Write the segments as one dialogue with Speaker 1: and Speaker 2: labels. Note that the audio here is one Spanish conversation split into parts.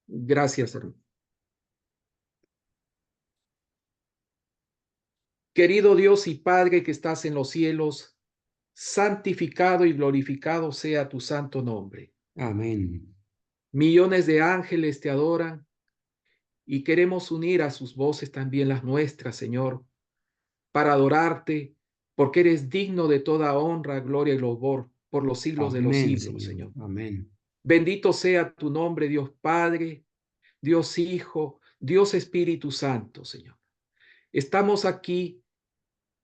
Speaker 1: Gracias, hermano. Querido Dios y Padre que estás en los cielos, santificado y glorificado sea tu santo nombre.
Speaker 2: Amén.
Speaker 1: Millones de ángeles te adoran y queremos unir a sus voces también las nuestras, Señor, para adorarte, porque eres digno de toda honra, gloria y louvor por los siglos de los
Speaker 2: Amén,
Speaker 1: siglos,
Speaker 2: Señor.
Speaker 1: Señor.
Speaker 2: Amén.
Speaker 1: Bendito sea tu nombre, Dios Padre, Dios Hijo, Dios Espíritu Santo, Señor. Estamos aquí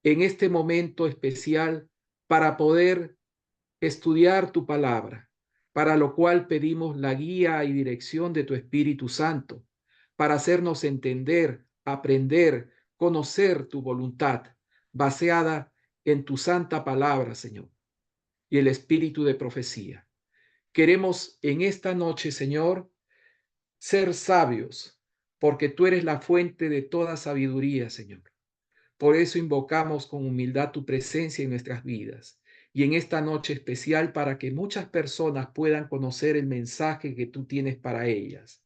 Speaker 1: en este momento especial para poder estudiar tu palabra, para lo cual pedimos la guía y dirección de tu Espíritu Santo, para hacernos entender, aprender, conocer tu voluntad, baseada en tu santa palabra, Señor, y el espíritu de profecía. Queremos en esta noche, Señor, ser sabios, porque tú eres la fuente de toda sabiduría, Señor. Por eso invocamos con humildad tu presencia en nuestras vidas y en esta noche especial para que muchas personas puedan conocer el mensaje que tú tienes para ellas.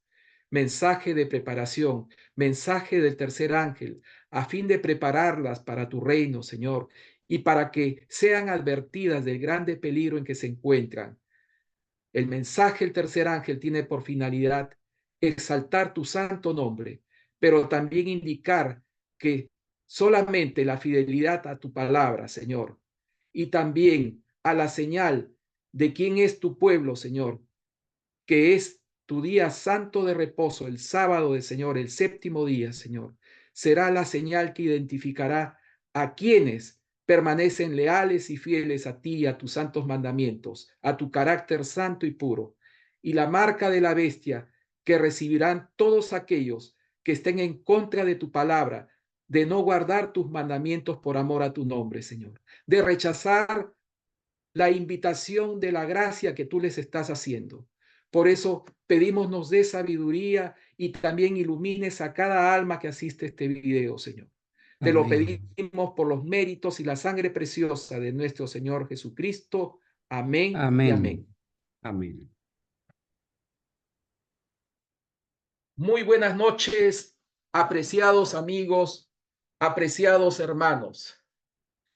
Speaker 1: Mensaje de preparación, mensaje del tercer ángel, a fin de prepararlas para tu reino, Señor, y para que sean advertidas del grande peligro en que se encuentran. El mensaje del tercer ángel tiene por finalidad exaltar tu santo nombre, pero también indicar que solamente la fidelidad a tu palabra, Señor, y también a la señal de quién es tu pueblo, Señor, que es tu día santo de reposo, el sábado de Señor, el séptimo día, Señor, será la señal que identificará a quienes permanecen leales y fieles a ti y a tus santos mandamientos, a tu carácter santo y puro, y la marca de la bestia que recibirán todos aquellos que estén en contra de tu palabra, de no guardar tus mandamientos por amor a tu nombre, Señor, de rechazar la invitación de la gracia que tú les estás haciendo. Por eso pedimos nos dé sabiduría y también ilumines a cada alma que asiste a este video, Señor. Te lo
Speaker 2: Amén.
Speaker 1: pedimos por los méritos y la sangre preciosa de nuestro Señor Jesucristo. Amén y
Speaker 2: Amén.
Speaker 1: amén.
Speaker 2: Amén.
Speaker 1: Muy buenas noches, apreciados amigos, apreciados hermanos.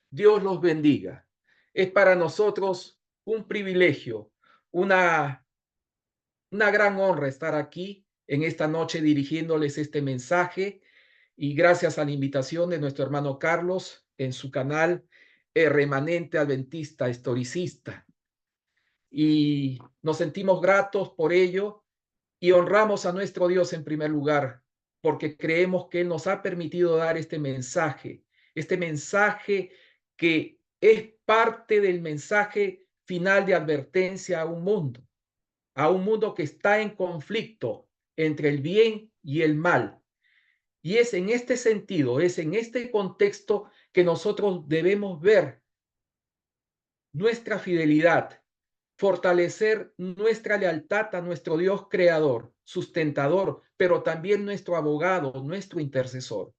Speaker 1: Dios los bendiga. Es para nosotros un privilegio, una gran honra estar aquí en esta noche dirigiéndoles este mensaje y gracias a la invitación de nuestro hermano Carlos en su canal Remanente Adventista Historicista. Y nos sentimos gratos por ello y honramos a nuestro Dios en primer lugar, porque creemos que Él nos ha permitido dar este mensaje que es parte del mensaje final de advertencia a un mundo que está en conflicto entre el bien y el mal. Y es en este sentido, es en este contexto que nosotros debemos ver nuestra fidelidad, fortalecer nuestra lealtad a nuestro Dios creador, sustentador, pero también nuestro abogado, nuestro intercesor.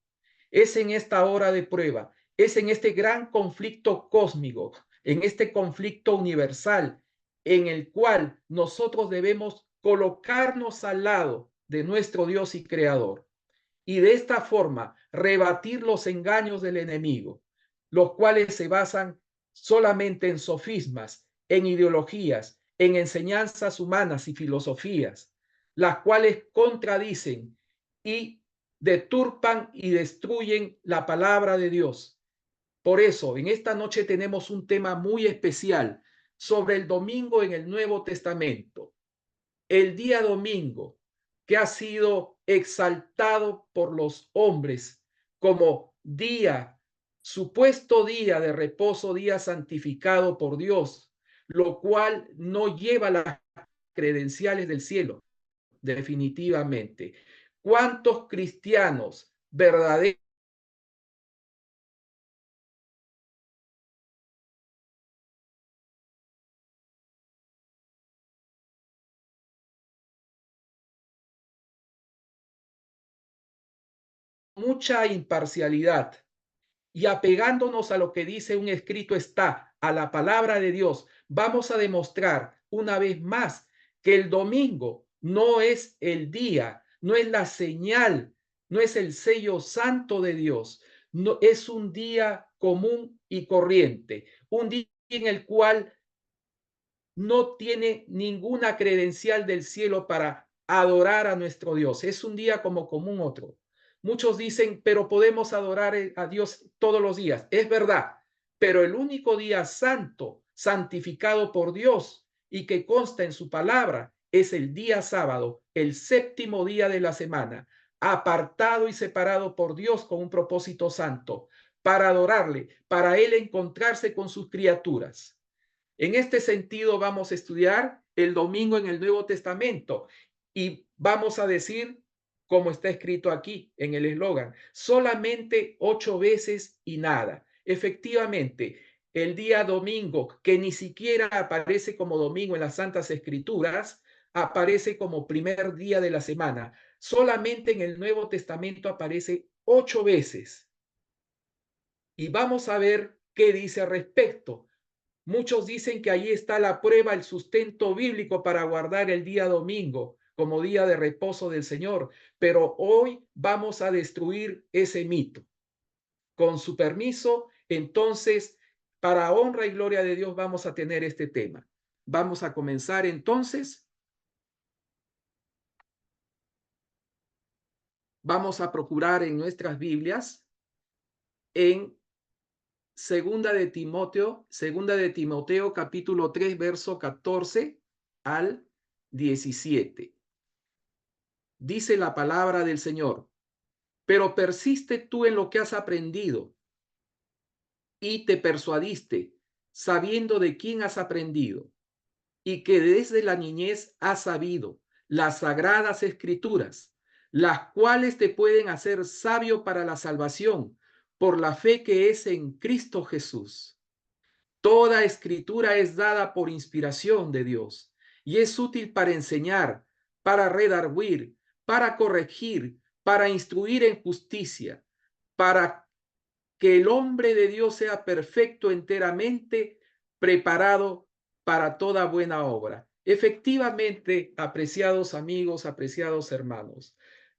Speaker 1: Es en esta hora de prueba, es en este gran conflicto cósmico, en este conflicto universal, en el cual nosotros debemos colocarnos al lado de nuestro Dios y Creador. Y de esta forma rebatir los engaños del enemigo, los cuales se basan solamente en sofismas, en ideologías, en enseñanzas humanas y filosofías, las cuales contradicen y deturpan y destruyen la palabra de Dios. Por eso, en esta noche tenemos un tema muy especial sobre el domingo en el Nuevo Testamento. El día domingo, que ha sido exaltado por los hombres como día, supuesto día de reposo, día santificado por Dios, lo cual no lleva las credenciales del cielo, definitivamente. ¿Cuántos cristianos verdaderos mucha imparcialidad y apegándonos a lo que dice un escrito está, a la palabra de Dios, vamos a demostrar una vez más que el domingo no es el día, no es la señal, no es el sello santo de Dios, no es un día común y corriente, un día en el cual no tiene ninguna credencial del cielo para adorar a nuestro Dios. Es un día como común otro. Muchos dicen, pero podemos adorar a Dios todos los días. Es verdad, pero el único día santo, santificado por Dios y que consta en su palabra, es el día sábado, el séptimo día de la semana, apartado y separado por Dios con un propósito santo, para adorarle, para él encontrarse con sus criaturas. En este sentido, vamos a estudiar el domingo en el Nuevo Testamento y vamos a decir, como está escrito aquí en el eslogan, solamente 8 veces y nada. Efectivamente, el día domingo, que ni siquiera aparece como domingo en las Santas Escrituras, aparece como primer día de la semana. Solamente en el Nuevo Testamento aparece 8 veces. Y vamos a ver qué dice al respecto. Muchos dicen que ahí está la prueba, el sustento bíblico para guardar el día domingo como día de reposo del Señor, pero hoy vamos a destruir ese mito. Con su permiso, entonces, para honra y gloria de Dios, vamos a tener este tema. Vamos a comenzar entonces. Vamos a procurar en nuestras Biblias en segunda de Timoteo capítulo 3 verso 14 al 17. Dice la palabra del Señor, pero persiste tú en lo que has aprendido y te persuadiste, sabiendo de quién has aprendido y que desde la niñez has sabido las sagradas escrituras, las cuales te pueden hacer sabio para la salvación por la fe que es en Cristo Jesús. Toda escritura es dada por inspiración de Dios y es útil para enseñar, para redarguir, para corregir, para instruir en justicia, para que el hombre de Dios sea perfecto enteramente, preparado para toda buena obra. Efectivamente, apreciados amigos, apreciados hermanos,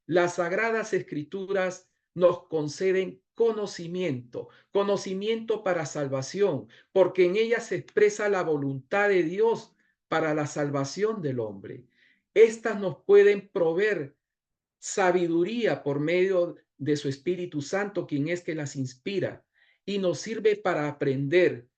Speaker 1: las sagradas escrituras nos conceden conocimiento, conocimiento para salvación, porque en ellas se expresa la voluntad de Dios para la salvación del hombre. Estas nos pueden proveer sabiduría por medio de su Espíritu Santo, quien es que las inspira, y nos sirve para aprender,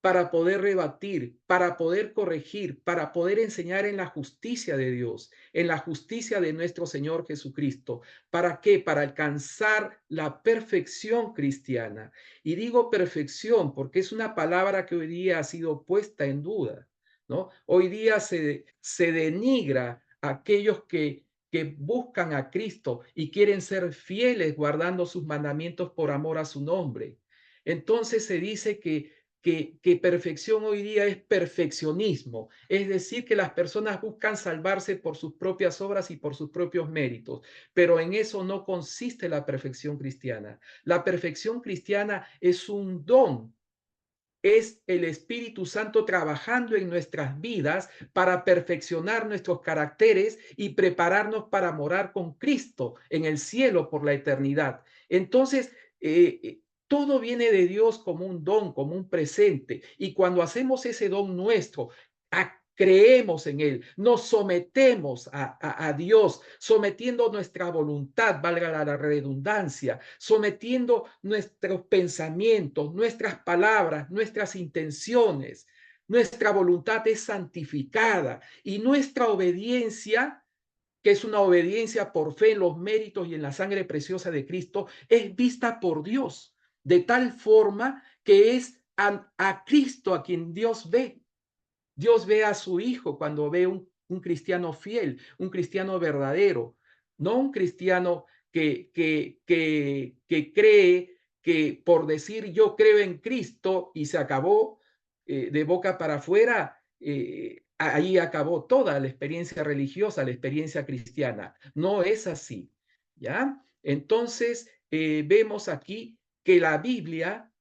Speaker 1: para poder rebatir, para poder corregir, para poder enseñar en la justicia de Dios, en la justicia de nuestro Señor Jesucristo. ¿Para qué? Para alcanzar la perfección cristiana. Y digo perfección porque es una palabra que hoy día ha sido puesta en duda, ¿no? Hoy día se denigra a aquellos que buscan a Cristo y quieren ser fieles guardando sus mandamientos por amor a su nombre. Entonces se dice que perfección hoy día es perfeccionismo, es decir, que las personas buscan salvarse por sus propias obras y por sus propios méritos, pero en eso no consiste la perfección cristiana. La perfección cristiana es un don, es el Espíritu Santo trabajando en nuestras vidas para perfeccionar nuestros caracteres y prepararnos para morar con Cristo en el cielo por la eternidad. Entonces, todo viene de Dios como un don, como un presente. Y cuando hacemos ese don nuestro, creemos en Él, nos sometemos a Dios, sometiendo nuestra voluntad, valga la redundancia, sometiendo nuestros pensamientos, nuestras palabras, nuestras intenciones. Nuestra voluntad es santificada y nuestra obediencia, que es una obediencia por fe en los méritos y en la sangre preciosa de Cristo, es vista por Dios, de tal forma que es a Cristo a quien Dios ve. Dios ve a su hijo cuando ve un cristiano fiel, un cristiano verdadero, no un cristiano que cree que por decir yo creo en Cristo y se acabó de boca para afuera, ahí acabó toda la experiencia religiosa, la experiencia cristiana. No es así, ¿ya? Entonces, vemos aquí que la Biblia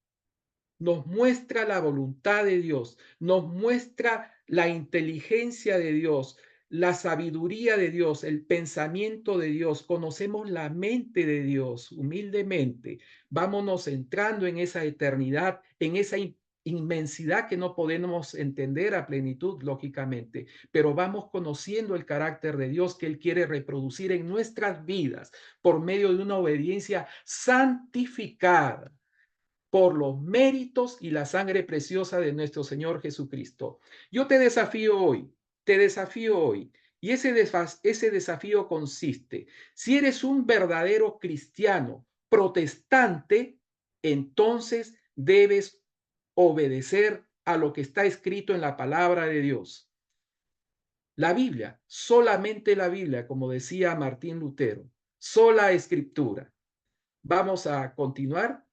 Speaker 1: nos muestra la voluntad de Dios, nos muestra la inteligencia de Dios, la sabiduría de Dios, el pensamiento de Dios, conocemos la mente de Dios humildemente, vámonos entrando en esa eternidad, en esa inmensidad que no podemos entender a plenitud, lógicamente, pero vamos conociendo el carácter de Dios que Él quiere reproducir en nuestras vidas por medio de una obediencia santificada por los méritos y la sangre preciosa de nuestro Señor Jesucristo. Yo te desafío hoy, y ese desafío consiste, si eres un verdadero cristiano protestante, entonces debes obedecer a lo que está escrito en la palabra de Dios. La Biblia, solamente la Biblia, como decía Martín Lutero, sola escritura. Vamos a continuar.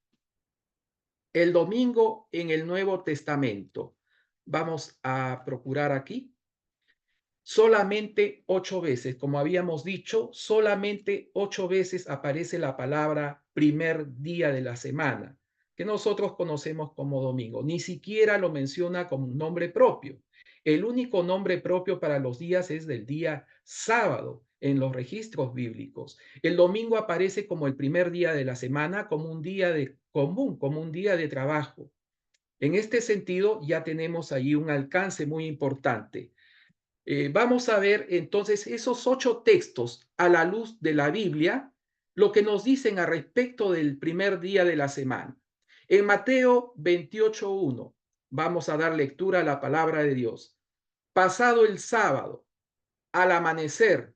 Speaker 1: El domingo en el Nuevo Testamento. Vamos a procurar aquí. Solamente 8 veces, como habíamos dicho, solamente 8 veces aparece la palabra primer día de la semana, que nosotros conocemos como domingo. Ni siquiera lo menciona como un nombre propio. El único nombre propio para los días es del día sábado en los registros bíblicos. El domingo aparece como el primer día de la semana, como un día de común, como un día de trabajo. En este sentido, ya tenemos ahí un alcance muy importante. Vamos a ver entonces esos 8 textos a la luz de la Biblia, lo que nos dicen a respecto del primer día de la semana. En Mateo 28:1, vamos a dar lectura a la palabra de Dios. Pasado el sábado, al amanecer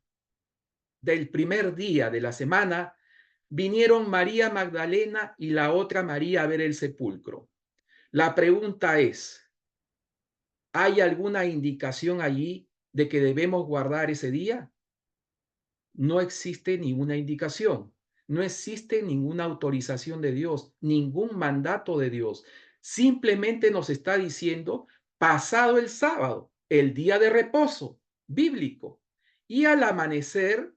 Speaker 1: del primer día de la semana, vinieron María Magdalena y la otra María a ver el sepulcro. La pregunta es, ¿hay alguna indicación allí de que debemos guardar ese día? No existe ninguna indicación, no existe ninguna autorización de Dios, ningún mandato de Dios. Simplemente nos está diciendo, pasado el sábado, el día de reposo bíblico, y al amanecer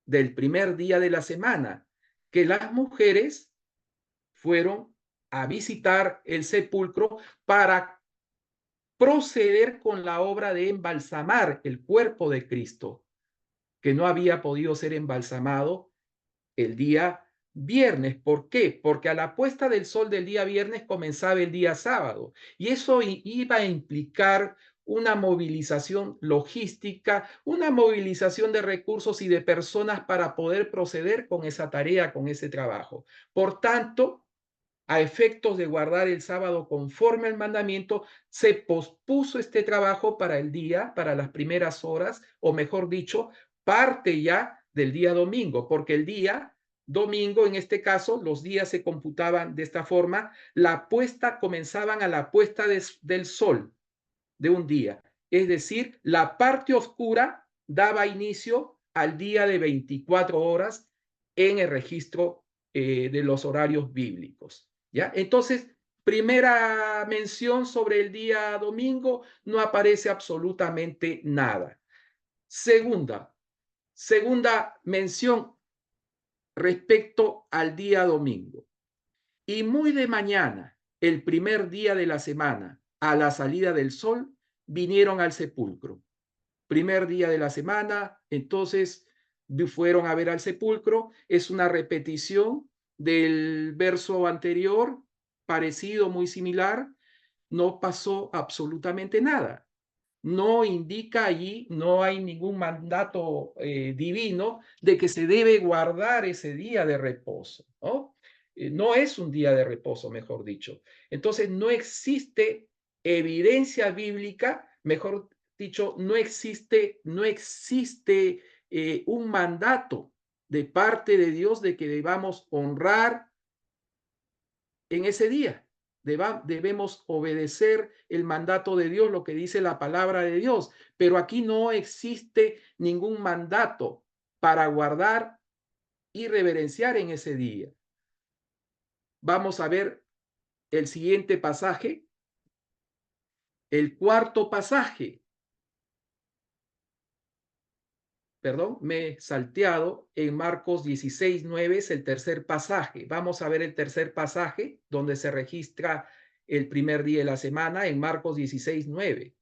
Speaker 1: del primer día de la semana, que las mujeres fueron a visitar el sepulcro para proceder con la obra de embalsamar el cuerpo de Cristo, que no había podido ser embalsamado el día viernes. ¿Por qué? Porque a la puesta del sol del día viernes comenzaba el día sábado y eso iba a implicar una movilización logística, una movilización de recursos y de personas para poder proceder con esa tarea, con ese trabajo. Por tanto, a efectos de guardar el sábado conforme al mandamiento, se pospuso este trabajo para el día, para las primeras horas, o mejor dicho, parte ya del día domingo, porque el día domingo, en este caso, los días se computaban de esta forma, la puesta comenzaban a la puesta del sol de un día, es decir, la parte oscura daba inicio al día de 24 horas en el registro de los horarios bíblicos. ¿Ya? Entonces, primera mención sobre el día domingo, no aparece absolutamente nada. Segunda mención respecto al día domingo. Y muy de mañana, el primer día de la semana, a la salida del sol, vinieron al sepulcro. Primer día de la semana, entonces fueron a ver al sepulcro. Es una repetición del verso anterior, parecido, muy similar. No pasó absolutamente nada. No indica allí, no hay ningún mandato divino de que se debe guardar ese día de reposo, ¿no? No es un día de reposo, mejor dicho. Entonces, no existe evidencia bíblica, mejor dicho, no existe un mandato de parte de Dios de que debamos honrar en ese día. Debemos obedecer el mandato de Dios, lo que dice la palabra de Dios, pero aquí no existe ningún mandato para guardar y reverenciar en ese día. Vamos a ver el siguiente pasaje, el cuarto pasaje. Perdón, me he salteado en Marcos 16:9 es el tercer pasaje. Vamos a ver el tercer pasaje donde se registra el primer día de la semana en Marcos 16:9.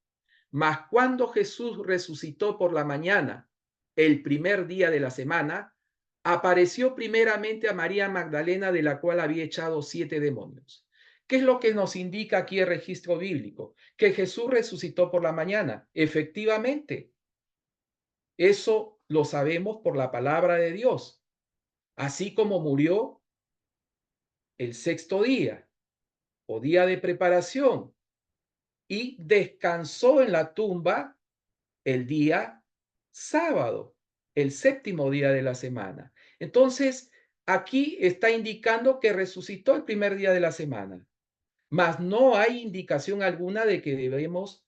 Speaker 1: Mas cuando Jesús resucitó por la mañana, el primer día de la semana, apareció primeramente a María Magdalena, de la cual había echado 7 demonios. ¿Qué es lo que nos indica aquí el registro bíblico? Que Jesús resucitó por la mañana. Efectivamente, eso lo sabemos por la palabra de Dios. Así como murió el sexto día o día de preparación y descansó en la tumba el día sábado, el séptimo día de la semana. Entonces, aquí está indicando que resucitó el primer día de la semana, mas no hay indicación alguna de que debemos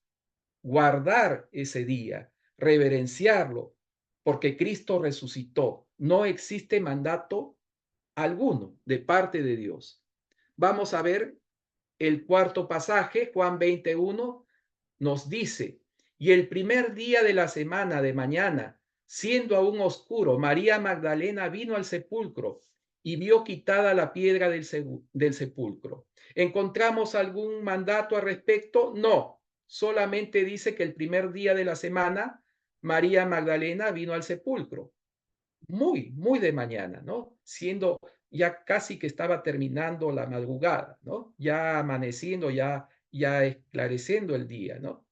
Speaker 1: guardar ese día, reverenciarlo, porque Cristo resucitó. No existe mandato alguno de parte de Dios. Vamos a ver el cuarto pasaje, Juan 21, nos dice, y el primer día de la semana de mañana, siendo aún oscuro, María Magdalena vino al sepulcro y vio quitada la piedra del sepulcro. ¿Encontramos algún mandato al respecto? No, solamente dice que el primer día de la semana, María Magdalena vino al sepulcro. Muy de mañana, ¿no? Siendo ya casi que estaba terminando la madrugada, ¿no? Ya amaneciendo, ya esclareciendo el día, ¿no?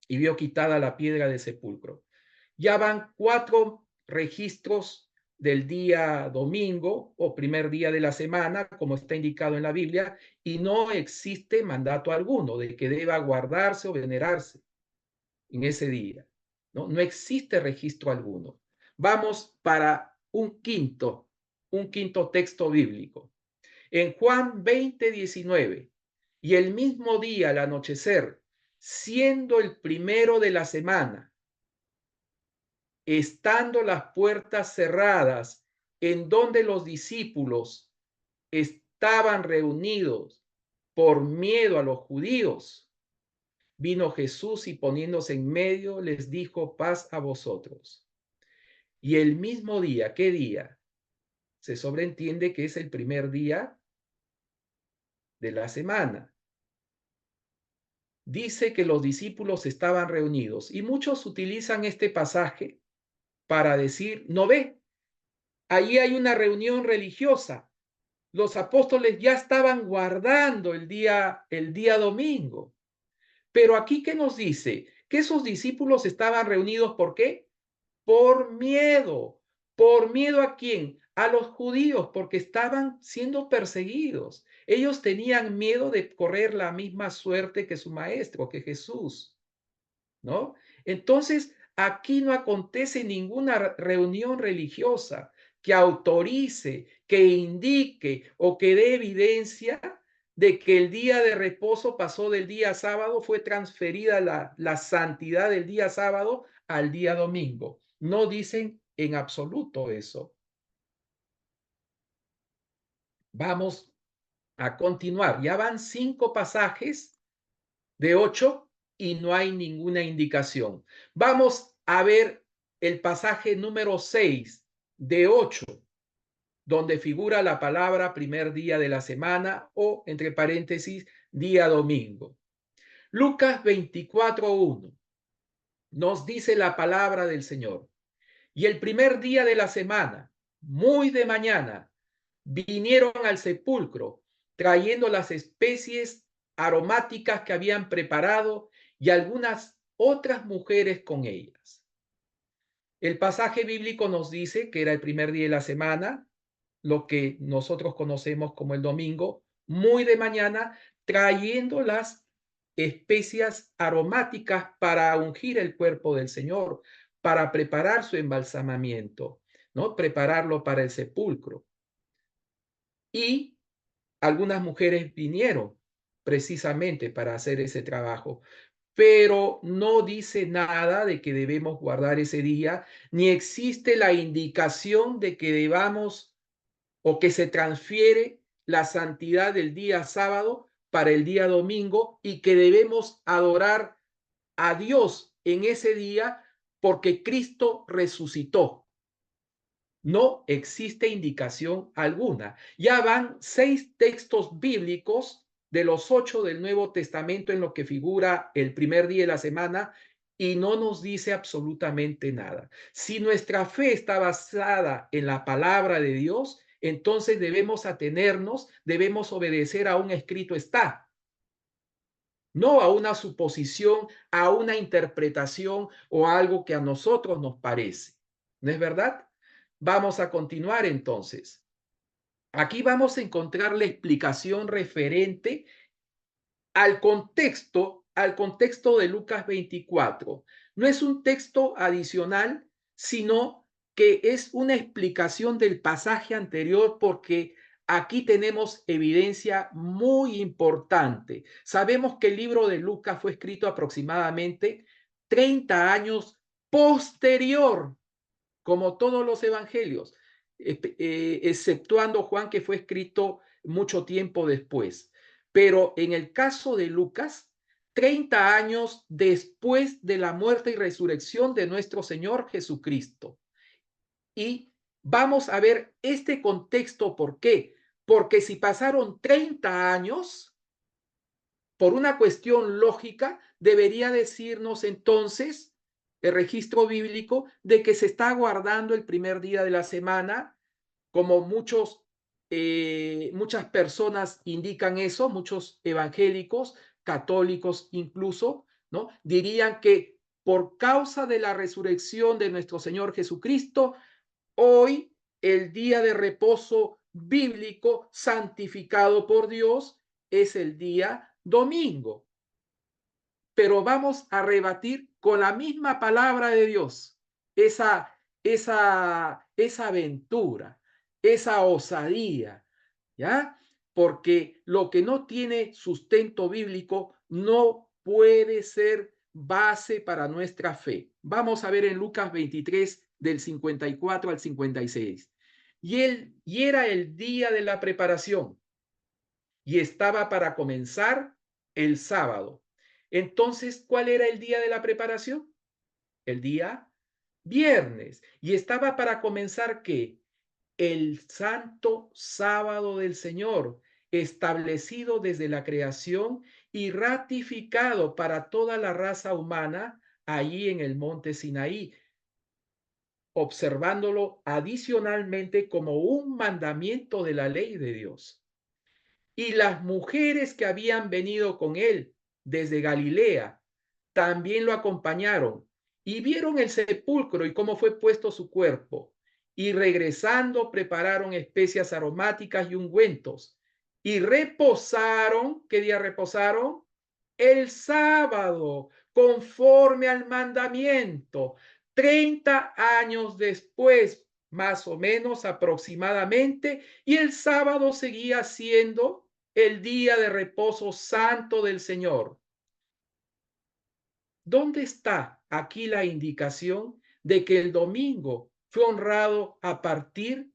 Speaker 1: Y vio quitada la piedra del sepulcro. Ya van 4 registros del día domingo o primer día de la semana, como está indicado en la Biblia, y no existe mandato alguno de que deba guardarse o venerarse en ese día. No existe registro alguno. Vamos para un quinto texto bíblico. En Juan 20:19, y el mismo día al anochecer, siendo el primero de la semana, estando las puertas cerradas, en donde los discípulos estaban reunidos por miedo a los judíos, vino Jesús y poniéndose en medio les dijo: paz a vosotros. Y el mismo día, ¿qué día? Se sobreentiende que es el primer día de la semana. Dice que los discípulos estaban reunidos y muchos utilizan este pasaje para decir, no ve, ahí hay una reunión religiosa. Los apóstoles ya estaban guardando el día domingo. Pero aquí, ¿qué nos dice? Que esos discípulos estaban reunidos, ¿por qué? Por miedo. ¿Por miedo a quién? A los judíos, porque estaban siendo perseguidos. Ellos tenían miedo de correr la misma suerte que su maestro, que Jesús, ¿no? Entonces, aquí no acontece ninguna reunión religiosa que autorice, que indique o que dé evidencia de que el día de reposo pasó del día sábado, fue transferida la santidad del día sábado al día domingo. No dicen en absoluto eso. Vamos a continuar. Ya van 5 pasajes de 8 y no hay ninguna indicación. Vamos a ver el pasaje número 6 de 8, donde figura la palabra primer día de la semana o, entre paréntesis, día domingo. Lucas 24:1 nos dice la palabra del Señor. Y el primer día de la semana, muy de mañana, vinieron al sepulcro trayendo las especies aromáticas que habían preparado y algunas otras mujeres con ellas. El pasaje bíblico nos dice que era el primer día de la semana, lo que nosotros conocemos como el domingo, muy de mañana, trayendo las especias aromáticas para ungir el cuerpo del Señor, para preparar su embalsamamiento, ¿no? Prepararlo para el sepulcro. Y algunas mujeres vinieron precisamente para hacer ese trabajo, pero no dice nada de que debemos guardar ese día, ni existe la indicación de que debamos o que se transfiere la santidad del día sábado para el día domingo y que debemos adorar a Dios en ese día porque Cristo resucitó. No existe indicación alguna. Ya van 6 textos bíblicos de los 8 del Nuevo Testamento en lo que figura el primer día de la semana y no nos dice absolutamente nada. Si nuestra fe está basada en la palabra de Dios, entonces debemos atenernos, debemos obedecer a un escrito está, no a una suposición, a una interpretación o a algo que a nosotros nos parece. ¿No es verdad? Vamos a continuar entonces. Aquí vamos a encontrar la explicación referente al contexto de Lucas 24. No es un texto adicional, sino que es una explicación del pasaje anterior porque aquí tenemos evidencia muy importante. Sabemos que el libro de Lucas fue escrito aproximadamente 30 años posterior, como todos los evangelios, exceptuando Juan, que fue escrito mucho tiempo después. Pero en el caso de Lucas, 30 años después de la muerte y resurrección de nuestro Señor Jesucristo. Y vamos a ver este contexto, ¿por qué? Porque si pasaron 30 años, por una cuestión lógica, debería decirnos entonces el registro bíblico de que se está guardando el primer día de la semana, como muchas personas indican eso, muchos evangélicos, católicos incluso, ¿no? Dirían que por causa de la resurrección de nuestro Señor Jesucristo, hoy el día de reposo bíblico santificado por Dios es el día domingo. Pero vamos a rebatir con la misma palabra de Dios esa aventura, esa osadía, ¿ya? Porque lo que no tiene sustento bíblico no puede ser base para nuestra fe. Vamos a ver en Lucas 23 del 54 al 56. Y era el día de la preparación y estaba para comenzar el sábado. Entonces, ¿cuál era el día de la preparación? El día viernes. Y estaba para comenzar ¿qué? El santo sábado del Señor, establecido desde la creación y ratificado para toda la raza humana allí en el monte Sinaí, observándolo adicionalmente como un mandamiento de la ley de Dios. Y las mujeres que habían venido con él desde Galilea también lo acompañaron y vieron el sepulcro y cómo fue puesto su cuerpo. Y regresando prepararon especias aromáticas y ungüentos. Y reposaron, ¿qué día reposaron? El sábado, conforme al mandamiento. 30 años después, más o menos aproximadamente, y el sábado seguía siendo el día de reposo santo del Señor. ¿Dónde está aquí la indicación de que el domingo fue honrado a partir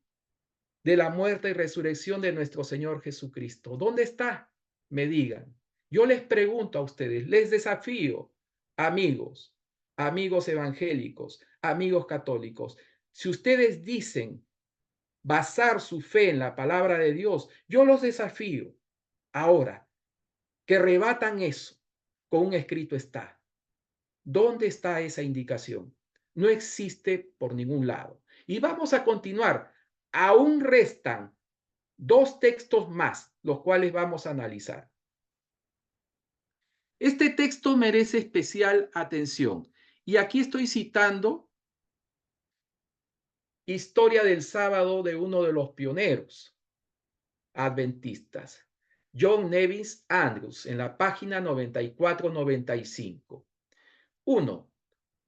Speaker 1: de la muerte y resurrección de nuestro Señor Jesucristo? ¿Dónde está? Me digan. Yo les pregunto a ustedes, les desafío, amigos, amigos evangélicos, amigos católicos, si ustedes dicen basar su fe en la palabra de Dios, yo los desafío ahora que rebatan eso con un escrito está. ¿Dónde está esa indicación? No existe por ningún lado. Y vamos a continuar. Aún restan dos textos más, los cuales vamos a analizar. Este texto merece especial atención. Y aquí estoy citando Historia del Sábado de uno de los pioneros adventistas, John Nevis Andrews, en la página 94-95. 1.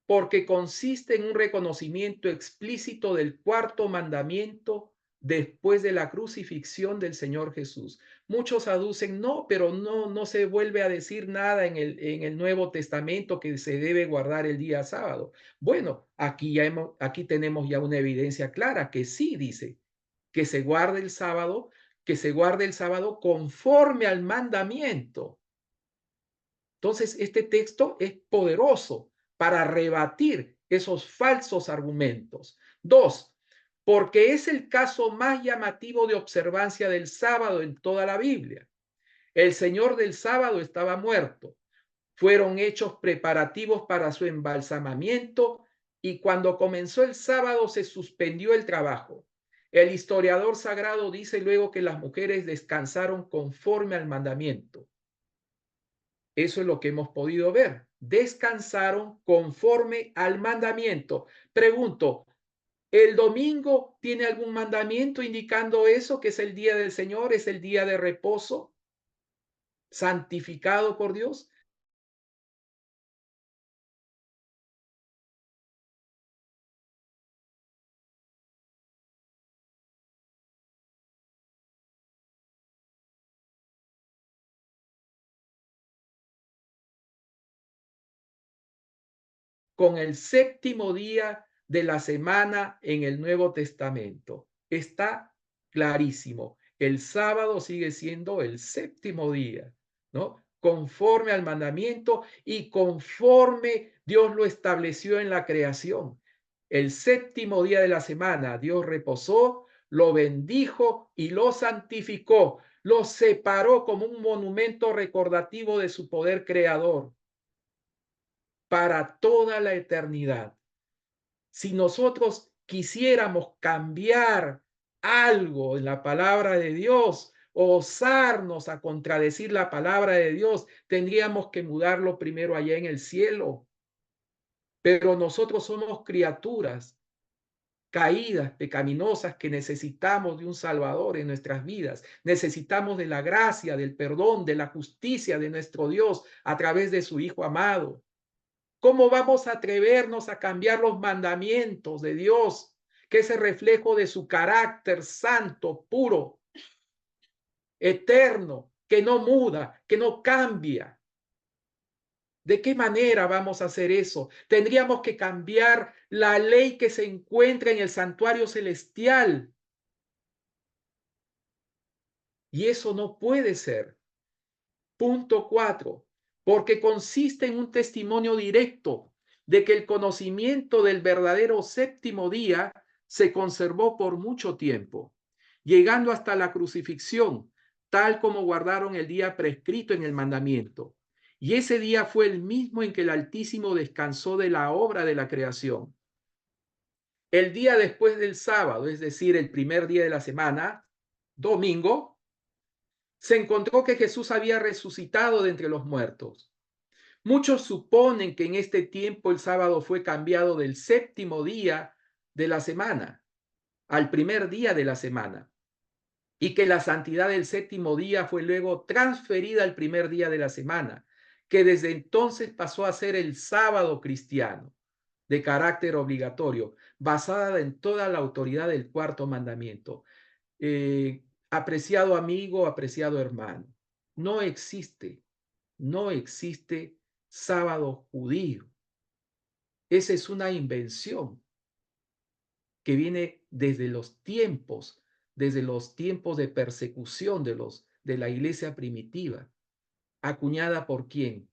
Speaker 1: Porque consiste en un reconocimiento explícito del cuarto mandamiento después de la crucifixión del Señor Jesús. Muchos aducen, no, pero no se vuelve a decir nada en el Nuevo Testamento que se debe guardar el día sábado. Bueno, aquí tenemos ya una evidencia clara que sí dice que se guarde el sábado, que se guarde el sábado conforme al mandamiento. Entonces, este texto es poderoso para rebatir esos falsos argumentos. 2, porque es el caso más llamativo de observancia del sábado en toda la Biblia. El Señor del sábado estaba muerto. Fueron hechos preparativos para su embalsamamiento y cuando comenzó el sábado se suspendió el trabajo. El historiador sagrado dice luego que las mujeres descansaron conforme al mandamiento. Eso es lo que hemos podido ver. Descansaron conforme al mandamiento. Pregunto, ¿el domingo tiene algún mandamiento indicando eso, que es el día del Señor, es el día de reposo, santificado por Dios? Con el séptimo día de la semana en el Nuevo Testamento. Está clarísimo. El sábado sigue siendo el séptimo día, ¿no? Conforme al mandamiento y conforme Dios lo estableció en la creación. El séptimo día de la semana, Dios reposó, lo bendijo y lo santificó. Lo separó como un monumento recordativo de su poder creador para toda la eternidad. Si nosotros quisiéramos cambiar algo en la palabra de Dios, osarnos a contradecir la palabra de Dios, tendríamos que mudarlo primero allá en el cielo. Pero nosotros somos criaturas caídas, pecaminosas, que necesitamos de un Salvador en nuestras vidas. Necesitamos de la gracia, del perdón, de la justicia de nuestro Dios a través de su Hijo amado. ¿Cómo vamos a atrevernos a cambiar los mandamientos de Dios, que es el reflejo de su carácter santo, puro, eterno, que no muda, que no cambia? ¿De qué manera vamos a hacer eso? Tendríamos que cambiar la ley que se encuentra en el santuario celestial. Y eso no puede ser. Punto 4, porque consiste en un testimonio directo de que el conocimiento del verdadero séptimo día se conservó por mucho tiempo, llegando hasta la crucifixión, tal como guardaron el día prescrito en el mandamiento. Y ese día fue el mismo en que el Altísimo descansó de la obra de la creación. El día después del sábado, es decir, el primer día de la semana, domingo, se encontró que Jesús había resucitado de entre los muertos. Muchos suponen que en este tiempo el sábado fue cambiado del séptimo día de la semana al primer día de la semana y que la santidad del séptimo día fue luego transferida al primer día de la semana, que desde entonces pasó a ser el sábado cristiano de carácter obligatorio, basada en toda la autoridad del cuarto mandamiento. Apreciado amigo, apreciado hermano, no existe, no existe sábado judío. Esa es una invención que viene desde los tiempos de persecución de la iglesia primitiva, acuñada por quién?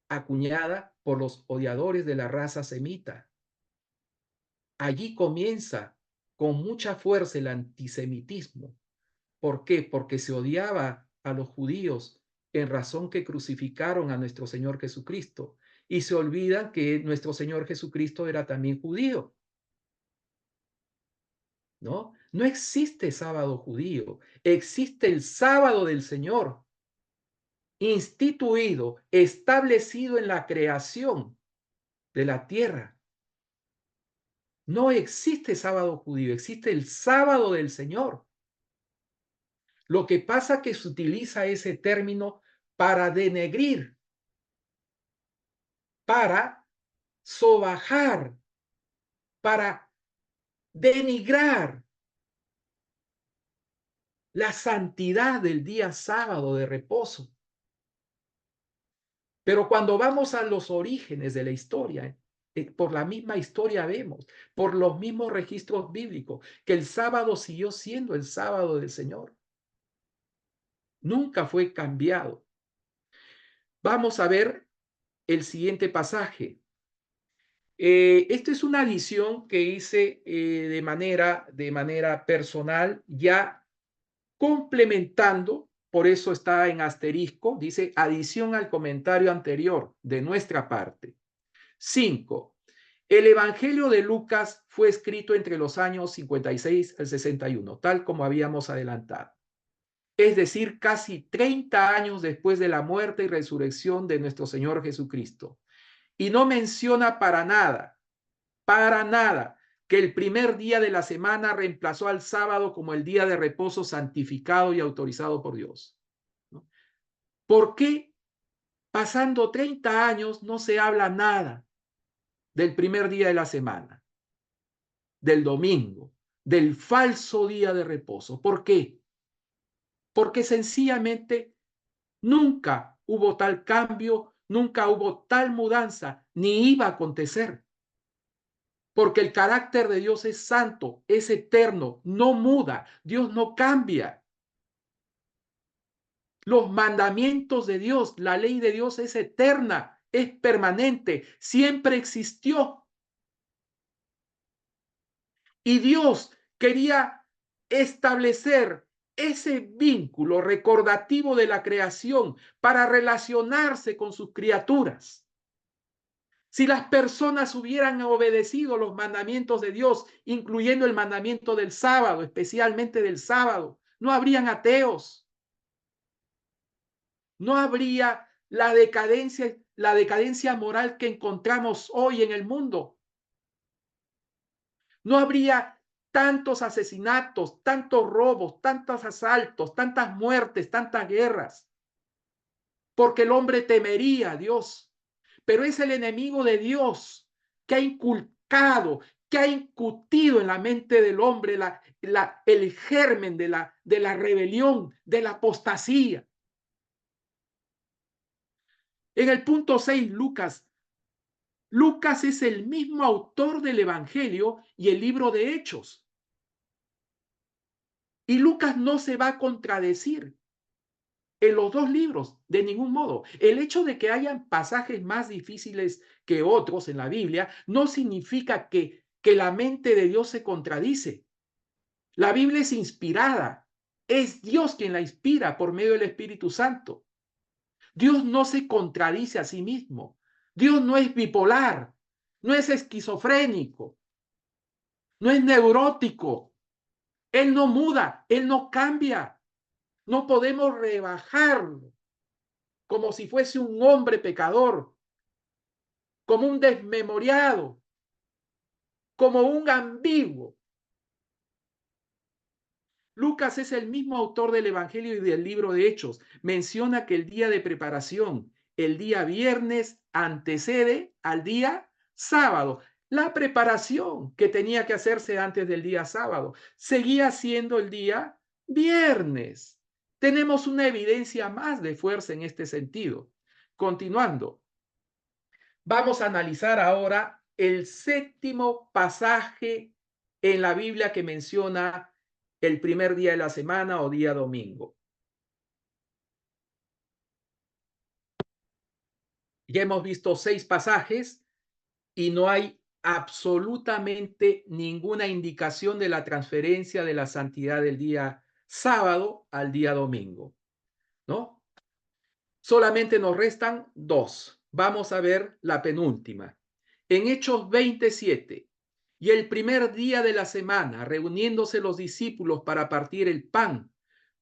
Speaker 1: Acuñada por los odiadores de la raza semita. Allí comienza con mucha fuerza el antisemitismo. ¿Por qué? Porque se odiaba a los judíos en razón que crucificaron a nuestro Señor Jesucristo y se olvidan que nuestro Señor Jesucristo era también judío, ¿no? No existe sábado judío, existe el sábado del Señor, instituido, establecido en la creación de la tierra. No existe sábado judío, existe el sábado del Señor. Lo que pasa es que se utiliza ese término para denegrir, para sobajar, para denigrar la santidad del día sábado de reposo. Pero cuando vamos a los orígenes de la historia, por la misma historia vemos, por los mismos registros bíblicos, que el sábado siguió siendo el sábado del Señor. Nunca fue cambiado. Vamos a ver el siguiente pasaje. Esta es una adición que hice de manera personal, ya complementando por eso está en asterisco, dice adición al comentario anterior de nuestra parte. 5. El Evangelio de Lucas fue escrito entre los años 56 al 61, tal como habíamos adelantado. Es decir, casi 30 años después de la muerte y resurrección de nuestro Señor Jesucristo. Y no menciona para nada, que el primer día de la semana reemplazó al sábado como el día de reposo santificado y autorizado por Dios. ¿No? ¿Por qué pasando 30 años no se habla nada del primer día de la semana, del domingo, del falso día de reposo? ¿Por qué? Porque sencillamente nunca hubo tal cambio, nunca hubo tal mudanza, ni iba a acontecer. Porque el carácter de Dios es santo, es eterno, no muda, Dios no cambia. Los mandamientos de Dios, la ley de Dios es eterna, es permanente, siempre existió. Y Dios quería establecer ese vínculo recordativo de la creación para relacionarse con sus criaturas. Si las personas hubieran obedecido los mandamientos de Dios, incluyendo el mandamiento del sábado, especialmente del sábado, no habrían ateos. No habría la decadencia moral que encontramos hoy en el mundo. No habría tantos asesinatos, tantos robos, tantos asaltos, tantas muertes, tantas guerras, porque el hombre temería a Dios. Pero es el enemigo de Dios que ha inculcado, que ha incutido en la mente del hombre el germen de la rebelión, de la apostasía. En el punto 6, Lucas es el mismo autor del Evangelio y el libro de Hechos. Y Lucas no se va a contradecir en los dos libros, de ningún modo. El hecho de que hayan pasajes más difíciles que otros en la Biblia no significa que la mente de Dios se contradice. La Biblia es inspirada. Es Dios quien la inspira por medio del Espíritu Santo. Dios no se contradice a sí mismo. Dios no es bipolar, no es esquizofrénico, no es neurótico. Él no muda, Él no cambia. No podemos rebajarlo como si fuese un hombre pecador, como un desmemoriado, como un ambiguo. Lucas es el mismo autor del Evangelio y del libro de Hechos. Menciona que el día de preparación, el día viernes, antecede al día sábado. La preparación que tenía que hacerse antes del día sábado seguía siendo el día viernes. Tenemos una evidencia más de fuerza en este sentido. Continuando, vamos a analizar ahora el séptimo pasaje en la Biblia que menciona el primer día de la semana o día domingo. Ya hemos visto 6 pasajes y no hay absolutamente ninguna indicación de la transferencia de la santidad del día sábado al día domingo, ¿no? Solamente nos restan 2. Vamos a ver la penúltima. En Hechos 27, y el primer día de la semana, reuniéndose los discípulos para partir el pan,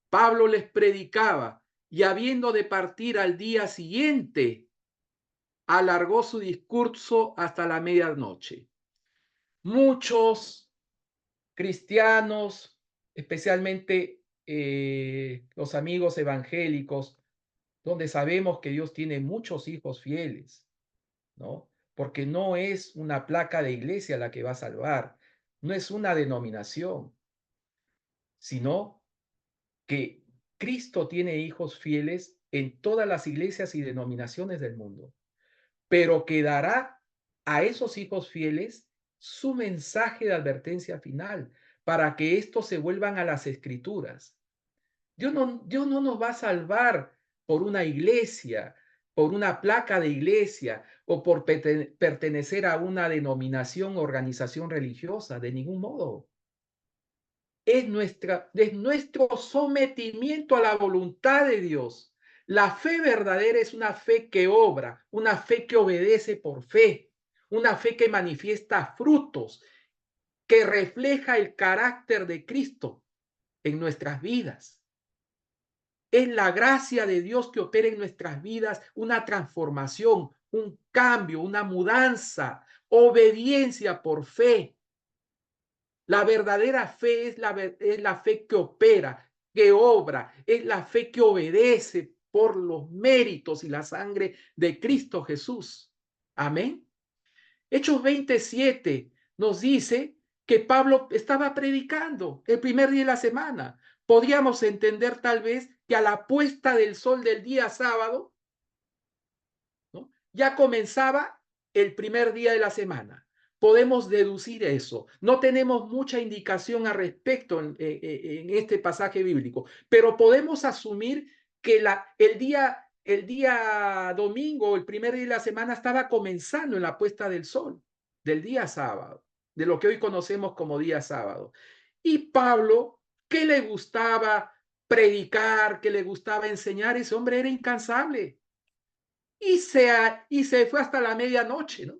Speaker 1: Pablo les predicaba y habiendo de partir al día siguiente, alargó su discurso hasta la medianoche. Muchos cristianos, especialmente los amigos evangélicos, donde sabemos que Dios tiene muchos hijos fieles, ¿no? Porque no es una placa de iglesia la que va a salvar, no es una denominación, sino que Cristo tiene hijos fieles en todas las iglesias y denominaciones del mundo, pero que dará a esos hijos fieles su mensaje de advertencia final para que estos se vuelvan a las escrituras. Dios no nos va a salvar por una iglesia, por una placa de iglesia o por pertenecer a una denominación o organización religiosa, de ningún modo. es nuestro sometimiento a la voluntad de Dios. La fe verdadera es una fe que obra, una fe que obedece por fe, una fe que manifiesta frutos, que refleja el carácter de Cristo en nuestras vidas. Es la gracia de Dios que opera en nuestras vidas una transformación, un cambio, una mudanza, obediencia por fe. La verdadera fe es la fe que opera, que obra, es la fe que obedece por los méritos y la sangre de Cristo Jesús. Amén. Hechos 27 nos dice que Pablo estaba predicando el primer día de la semana. Podríamos entender tal vez que a la puesta del sol del día sábado, ¿no?, ya comenzaba el primer día de la semana. Podemos deducir eso. No tenemos mucha indicación al respecto en este pasaje bíblico, pero podemos asumir que el día domingo, el primer día de la semana, estaba comenzando en la puesta del sol del día sábado, de lo que hoy conocemos como día sábado. Y Pablo, que le gustaba predicar, que le gustaba enseñar, ese hombre era incansable y se fue hasta la medianoche, ¿no?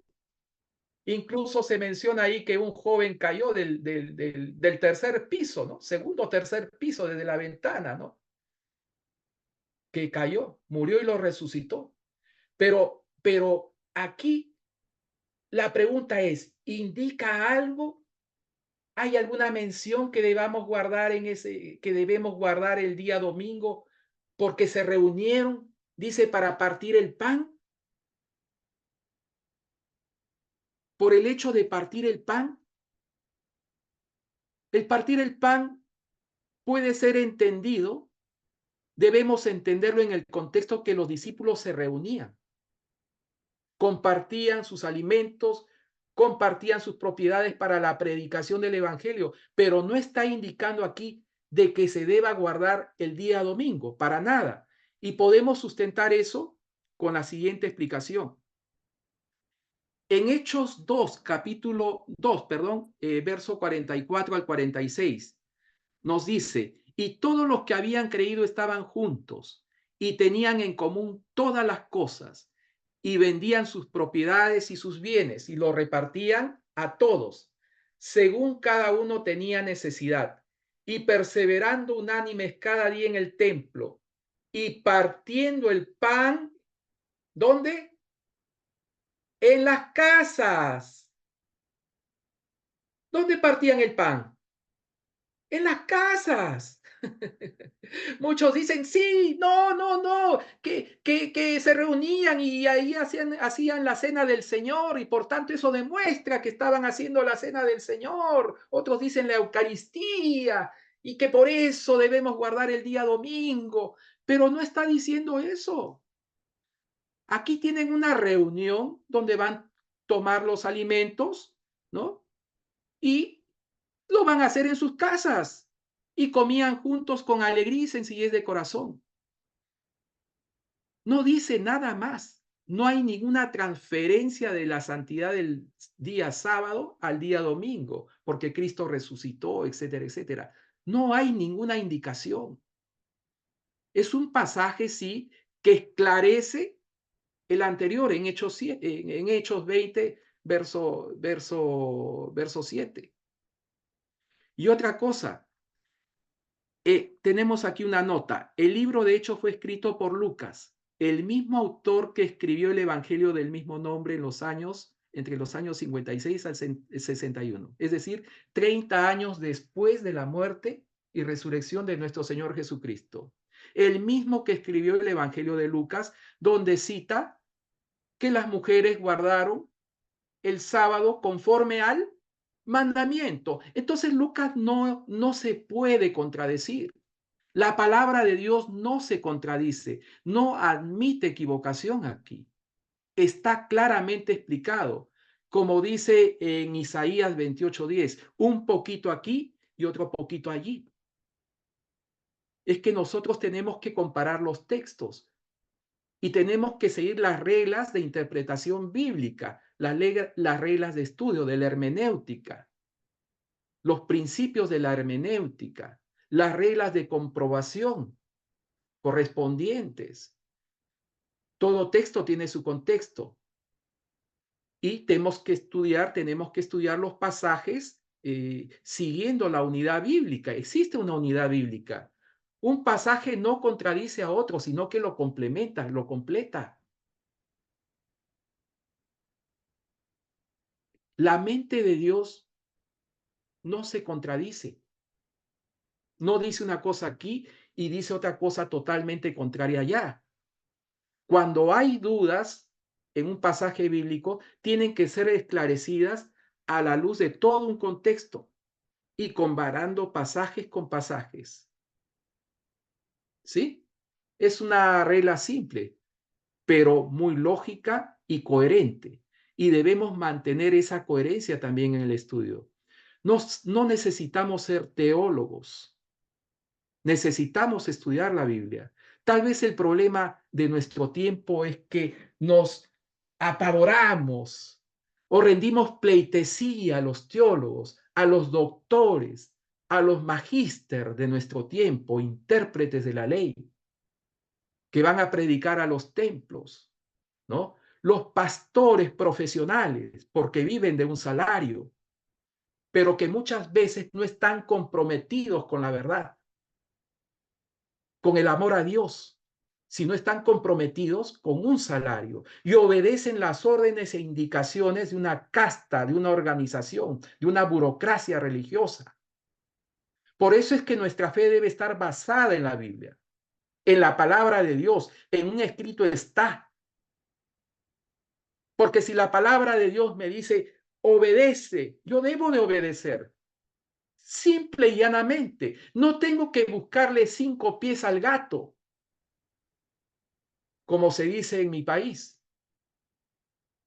Speaker 1: Incluso se menciona ahí que un joven cayó del tercer piso, ¿no? Segundo o tercer piso desde la ventana, ¿no? Que cayó, murió y lo resucitó. Pero aquí la pregunta es, ¿indica algo? ¿Hay alguna mención que debamos guardar que debemos guardar el día domingo porque se reunieron, dice, para partir el pan? Por el hecho de partir el pan. El partir el pan puede ser entendido, debemos entenderlo en el contexto que los discípulos se reunían, compartían sus alimentos, compartían sus propiedades para la predicación del evangelio, pero no está indicando aquí de que se deba guardar el día domingo, para nada. Y podemos sustentar eso con la siguiente explicación. En Hechos 2, capítulo 2, perdón, verso 44 al 46, nos dice, y todos los que habían creído estaban juntos y tenían en común todas las cosas y vendían sus propiedades y sus bienes y lo repartían a todos, según cada uno tenía necesidad, y perseverando unánimes cada día en el templo y partiendo el pan, ¿dónde? En las casas. ¿Dónde partían el pan? En las casas. Muchos dicen, sí, no, no, no, que se reunían y ahí hacían la cena del Señor y por tanto eso demuestra que estaban haciendo la cena del Señor. Otros dicen la Eucaristía y que por eso debemos guardar el día domingo, pero no está diciendo eso. Aquí tienen una reunión donde van a tomar los alimentos, ¿no? Y lo van a hacer en sus casas y comían juntos con alegría y sencillez de corazón. No dice nada más. No hay ninguna transferencia de la santidad del día sábado al día domingo, porque Cristo resucitó, etcétera, etcétera. No hay ninguna indicación. Es un pasaje, sí, que esclarece el anterior en Hechos 20, verso 7. Y otra cosa, tenemos aquí una nota. El libro de Hechos fue escrito por Lucas, el mismo autor que escribió el Evangelio del mismo nombre entre los años 56 al 61. Es decir, 30 años después de la muerte y resurrección de nuestro Señor Jesucristo. El mismo que escribió el Evangelio de Lucas, donde cita que las mujeres guardaron el sábado conforme al mandamiento. Entonces Lucas no se puede contradecir. La palabra de Dios no se contradice, no admite equivocación aquí. Está claramente explicado, como dice en Isaías 28:10, un poquito aquí y otro poquito allí. Es que nosotros tenemos que comparar los textos y tenemos que seguir las reglas de interpretación bíblica, las reglas de estudio de la hermenéutica. los principios de la hermenéutica, las reglas de comprobación correspondientes. Todo texto tiene su contexto y tenemos que estudiar los pasajes siguiendo la unidad bíblica. Existe una unidad bíblica. Un pasaje no contradice a otro, sino que lo complementa, lo completa. La mente de Dios no se contradice. No dice una cosa aquí y dice otra cosa totalmente contraria allá. Cuando hay dudas en un pasaje bíblico, tienen que ser esclarecidas a la luz de todo un contexto y comparando pasajes con pasajes. ¿Sí? Es una regla simple, pero muy lógica y coherente. Y debemos mantener esa coherencia también en el estudio. No necesitamos ser teólogos. Necesitamos estudiar la Biblia. Tal vez el problema de nuestro tiempo es que nos apavoramos o rendimos pleitesía a los teólogos, a los doctores, a los magíster de nuestro tiempo, intérpretes de la ley, que van a predicar a los templos, ¿no? Los pastores profesionales, porque viven de un salario, pero que muchas veces no están comprometidos con la verdad, con el amor a Dios, si no están comprometidos con un salario y obedecen las órdenes e indicaciones de una casta, de una organización, de una burocracia religiosa. Por eso es que nuestra fe debe estar basada en la Biblia, en la palabra de Dios, en un escrito está. Porque si la palabra de Dios me dice, obedece, yo debo de obedecer. Simple y llanamente. No tengo que buscarle 5 pies al gato, como se dice en mi país.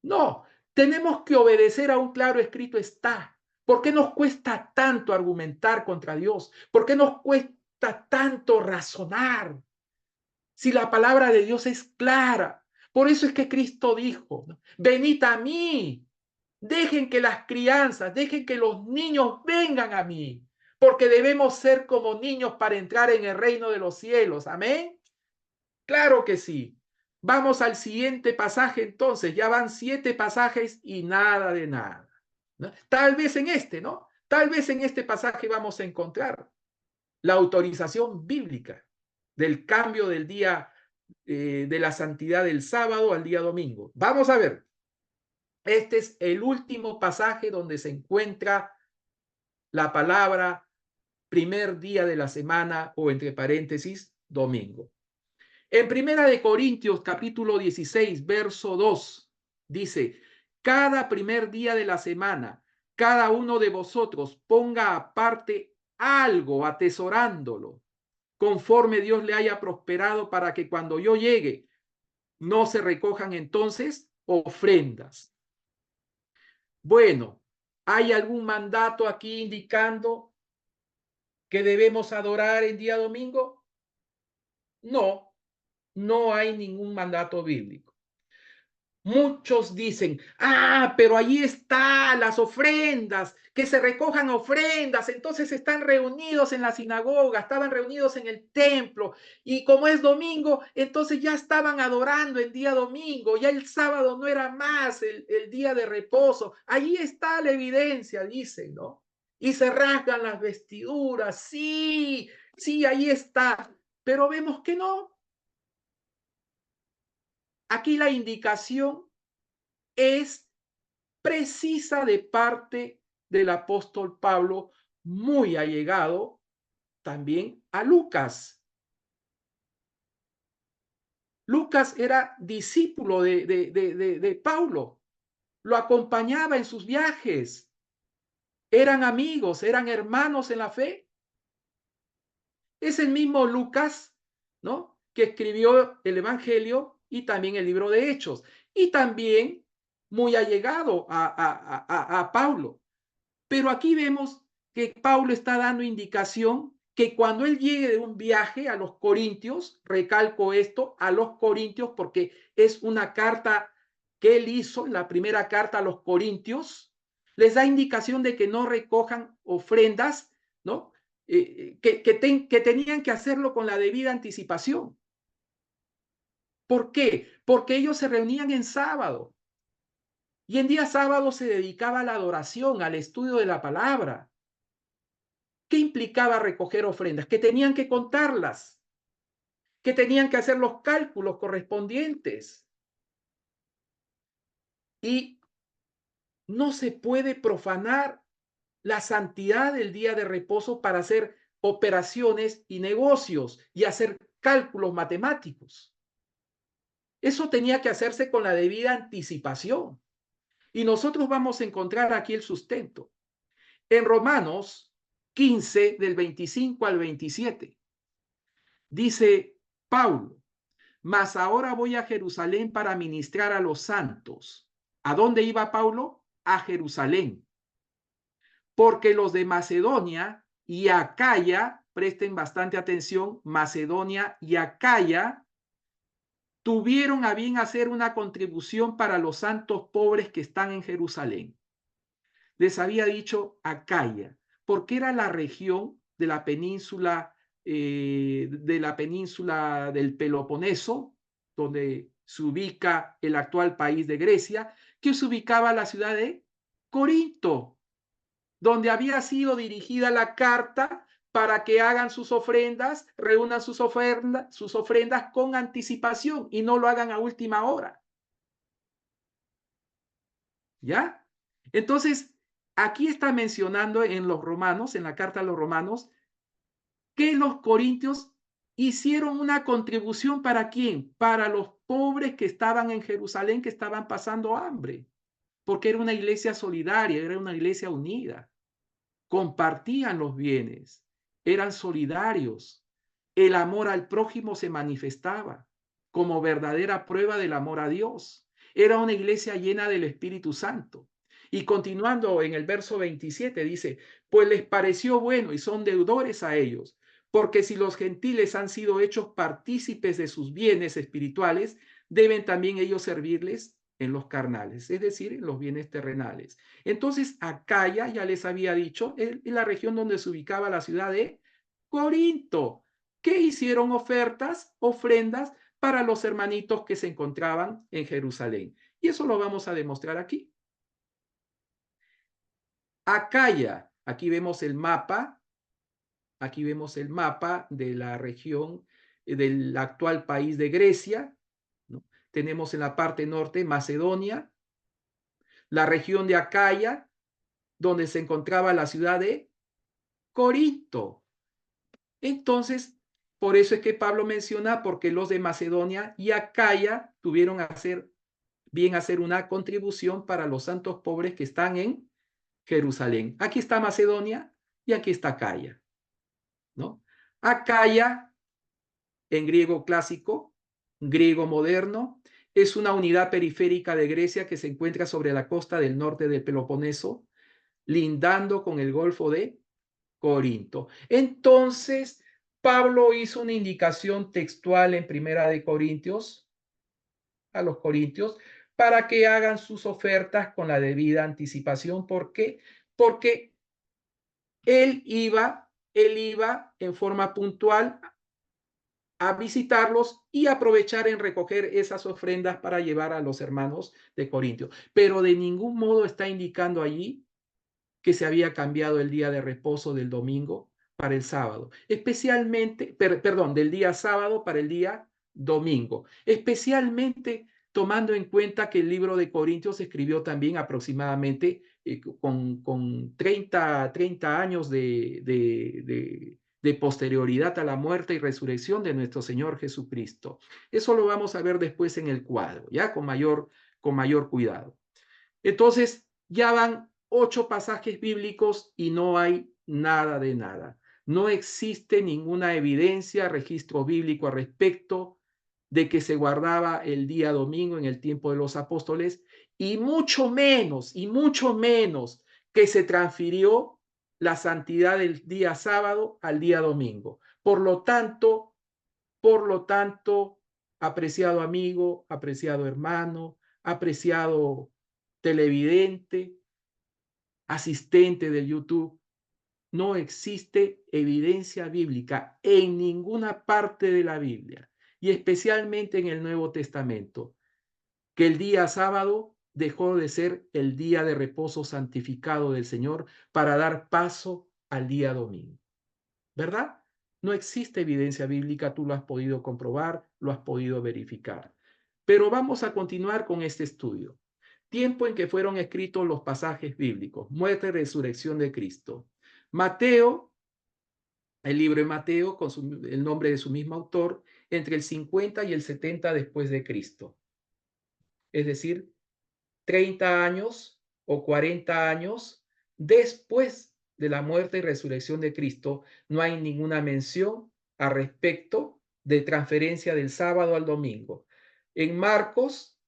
Speaker 1: No, tenemos que obedecer a un claro escrito está. ¿Por qué nos cuesta tanto argumentar contra Dios? ¿Por qué nos cuesta tanto razonar? Si la palabra de Dios es clara. Por eso es que Cristo dijo, ¿no? Venid a mí, dejen que las crianzas, dejen que los niños vengan a mí, porque debemos ser como niños para entrar en el reino de los cielos. Amén. Claro que sí. Vamos al siguiente pasaje entonces. Ya van 7 pasajes y nada de nada, ¿no? Tal vez en este, ¿no? Tal vez en este pasaje vamos a encontrar la autorización bíblica del cambio del día de la santidad del sábado al día domingo. Vamos a ver. Este es el último pasaje donde se encuentra la palabra primer día de la semana o entre paréntesis domingo. En Primera de Corintios, capítulo 16, verso 2, dice, cada primer día de la semana, cada uno de vosotros ponga aparte algo atesorándolo, conforme Dios le haya prosperado para que cuando yo llegue no se recojan entonces ofrendas. Bueno, ¿hay algún mandato aquí indicando que debemos adorar el día domingo? No, no hay ningún mandato bíblico. Muchos dicen, pero allí están las ofrendas, que se recojan ofrendas. Entonces están reunidos en la sinagoga, estaban reunidos en el templo. Y como es domingo, entonces ya estaban adorando el día domingo. Ya el sábado no era más el día de reposo. Allí está la evidencia, dicen, ¿no? Y se rasgan las vestiduras. Sí, sí, ahí está. Pero vemos que no. Aquí la indicación es precisa de parte del apóstol Pablo, muy allegado también a Lucas. Lucas era discípulo de Pablo, lo acompañaba en sus viajes, eran amigos, eran hermanos en la fe. Es el mismo Lucas, ¿no? Que escribió el Evangelio y también el libro de Hechos, y también muy allegado a Pablo. Pero aquí vemos que Pablo está dando indicación que cuando él llegue de un viaje a los Corintios, recalco esto, a los Corintios, porque es una carta que él hizo, la primera carta a los Corintios, Les da indicación de que no recojan ofrendas, ¿no? Que tenían que hacerlo con la debida anticipación. ¿Por qué? Porque ellos se reunían en sábado y en día sábado se dedicaba a la adoración, al estudio de la palabra. ¿Qué implicaba recoger ofrendas? Que tenían que contarlas, que tenían que hacer los cálculos correspondientes. Y no se puede profanar la santidad del día de reposo para hacer operaciones y negocios y hacer cálculos matemáticos. Eso tenía que hacerse con la debida anticipación. Y nosotros vamos a encontrar aquí el sustento. En Romanos 15, del 25 al 27, dice Paulo: mas ahora voy a Jerusalén para ministrar a los santos. ¿A dónde iba Paulo? A Jerusalén. Porque los de Macedonia y Acaya, presten bastante atención, Macedonia y Acaya tuvieron a bien hacer una contribución para los santos pobres que están en Jerusalén. Les había dicho Acaya, porque era la región de la península del Peloponeso, donde se ubica el actual país de Grecia, que se ubicaba la ciudad de Corinto, donde había sido dirigida la carta para que hagan sus ofrendas, reúnan sus ofrendas con anticipación y no lo hagan a última hora. ¿Ya? Entonces, aquí está mencionando en los Romanos, en la carta a los Romanos, que los corintios hicieron una contribución. ¿Para quién? Para los pobres que estaban en Jerusalén, que estaban pasando hambre, porque era una iglesia solidaria, era una iglesia unida. Compartían los bienes, eran solidarios. El amor al prójimo se manifestaba como verdadera prueba del amor a Dios. Era una iglesia llena del Espíritu Santo. Y continuando en el verso 27 dice: pues les pareció bueno y son deudores a ellos, porque si los gentiles han sido hechos partícipes de sus bienes espirituales, deben también ellos servirles en los carnales, es decir, en los bienes terrenales. Entonces, Acaya, ya les había dicho, es la región donde se ubicaba la ciudad de Corinto, que hicieron ofrendas para los hermanitos que se encontraban en Jerusalén. Y eso lo vamos a demostrar aquí. Acaya, aquí vemos el mapa de la región del actual país de Grecia, ¿no? Tenemos en la parte norte Macedonia, la región de Acaya, donde se encontraba la ciudad de Corinto. Entonces, por eso es que Pablo menciona, porque los de Macedonia y Acaya tuvieron a hacer una contribución para los santos pobres que están en Jerusalén. Aquí está Macedonia y aquí está Acaya, ¿no? Acaya, en griego clásico, griego moderno, es una unidad periférica de Grecia que se encuentra sobre la costa del norte del Peloponeso, lindando con el Golfo de Corinto. Entonces, Pablo hizo una indicación textual en Primera de Corintios, a los corintios, para que hagan sus ofertas con la debida anticipación. ¿Por qué? Porque él iba en forma puntual a visitarlos y aprovechar en recoger esas ofrendas para llevar a los hermanos de Corintio. Pero de ningún modo está indicando allí que se había cambiado el día de reposo del domingo para el sábado, especialmente, perdón, del día sábado para el día domingo, especialmente tomando en cuenta que el libro de Corintios se escribió también aproximadamente con 30 años de posterioridad a la muerte y resurrección de nuestro Señor Jesucristo. Eso lo vamos a ver después en el cuadro, ya con mayor cuidado. Entonces, ya van 8 pasajes bíblicos y no hay nada de nada. No existe ninguna evidencia, registro bíblico al respecto de que se guardaba el día domingo en el tiempo de los apóstoles, y mucho menos que se transfirió la santidad del día sábado al día domingo. Por lo tanto, apreciado amigo, apreciado hermano, apreciado televidente, asistente del YouTube, no existe evidencia bíblica en ninguna parte de la Biblia, y especialmente en el Nuevo Testamento, que el día sábado dejó de ser el día de reposo santificado del Señor para dar paso al día domingo. ¿Verdad? No existe evidencia bíblica, tú lo has podido comprobar, lo has podido verificar. Pero vamos a continuar con este estudio. Tiempo en que fueron escritos los pasajes bíblicos, muerte y resurrección de Cristo. Mateo, el libro de Mateo, con el nombre de su mismo autor, entre el 50 y el 70 después de Cristo. Es decir, 30 años o 40 años después de la muerte y resurrección de Cristo, no hay ninguna mención a respecto de transferencia del sábado al domingo. En Marcos,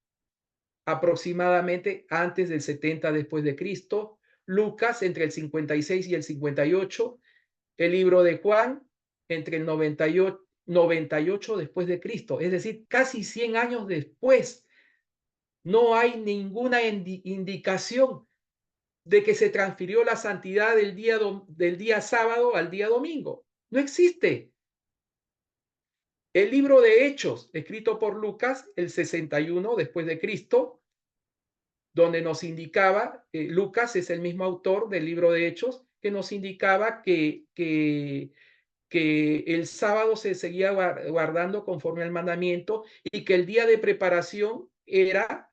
Speaker 1: aproximadamente antes del 70 después de Cristo, Lucas entre el 56 y el 58, el libro de Juan entre el 98 después de Cristo, es decir, casi 100 años después. No hay ninguna indicación de que se transfirió la santidad del día sábado al día domingo. No existe. El libro de Hechos, escrito por Lucas, el 61 después de Cristo, donde nos indicaba, Lucas es el mismo autor del libro de Hechos, que nos indicaba que el sábado se seguía guardando conforme al mandamiento y que el día de preparación era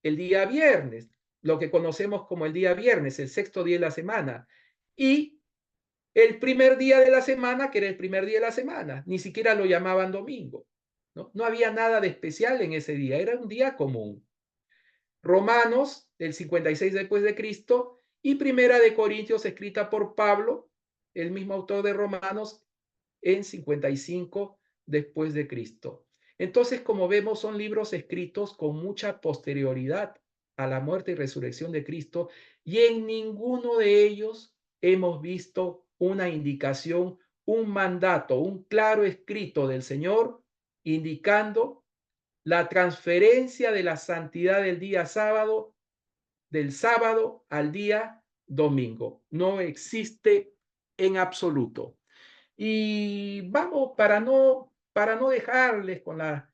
Speaker 1: el día viernes, lo que conocemos como el día viernes, el sexto día de la semana. Y el primer día de la semana, que era el primer día de la semana, ni siquiera lo llamaban domingo. No había nada de especial en ese día, era un día común. Romanos, del 56 después de Cristo, y Primera de Corintios, escrita por Pablo, el mismo autor de Romanos, en 55 después de Cristo. Entonces, como vemos, son libros escritos con mucha posterioridad a la muerte y resurrección de Cristo, y en ninguno de ellos hemos visto una indicación, un mandato, un claro escrito del Señor indicando la transferencia de la santidad del día sábado, del sábado al día domingo. No existe en absoluto. Y vamos, para no dejarles con las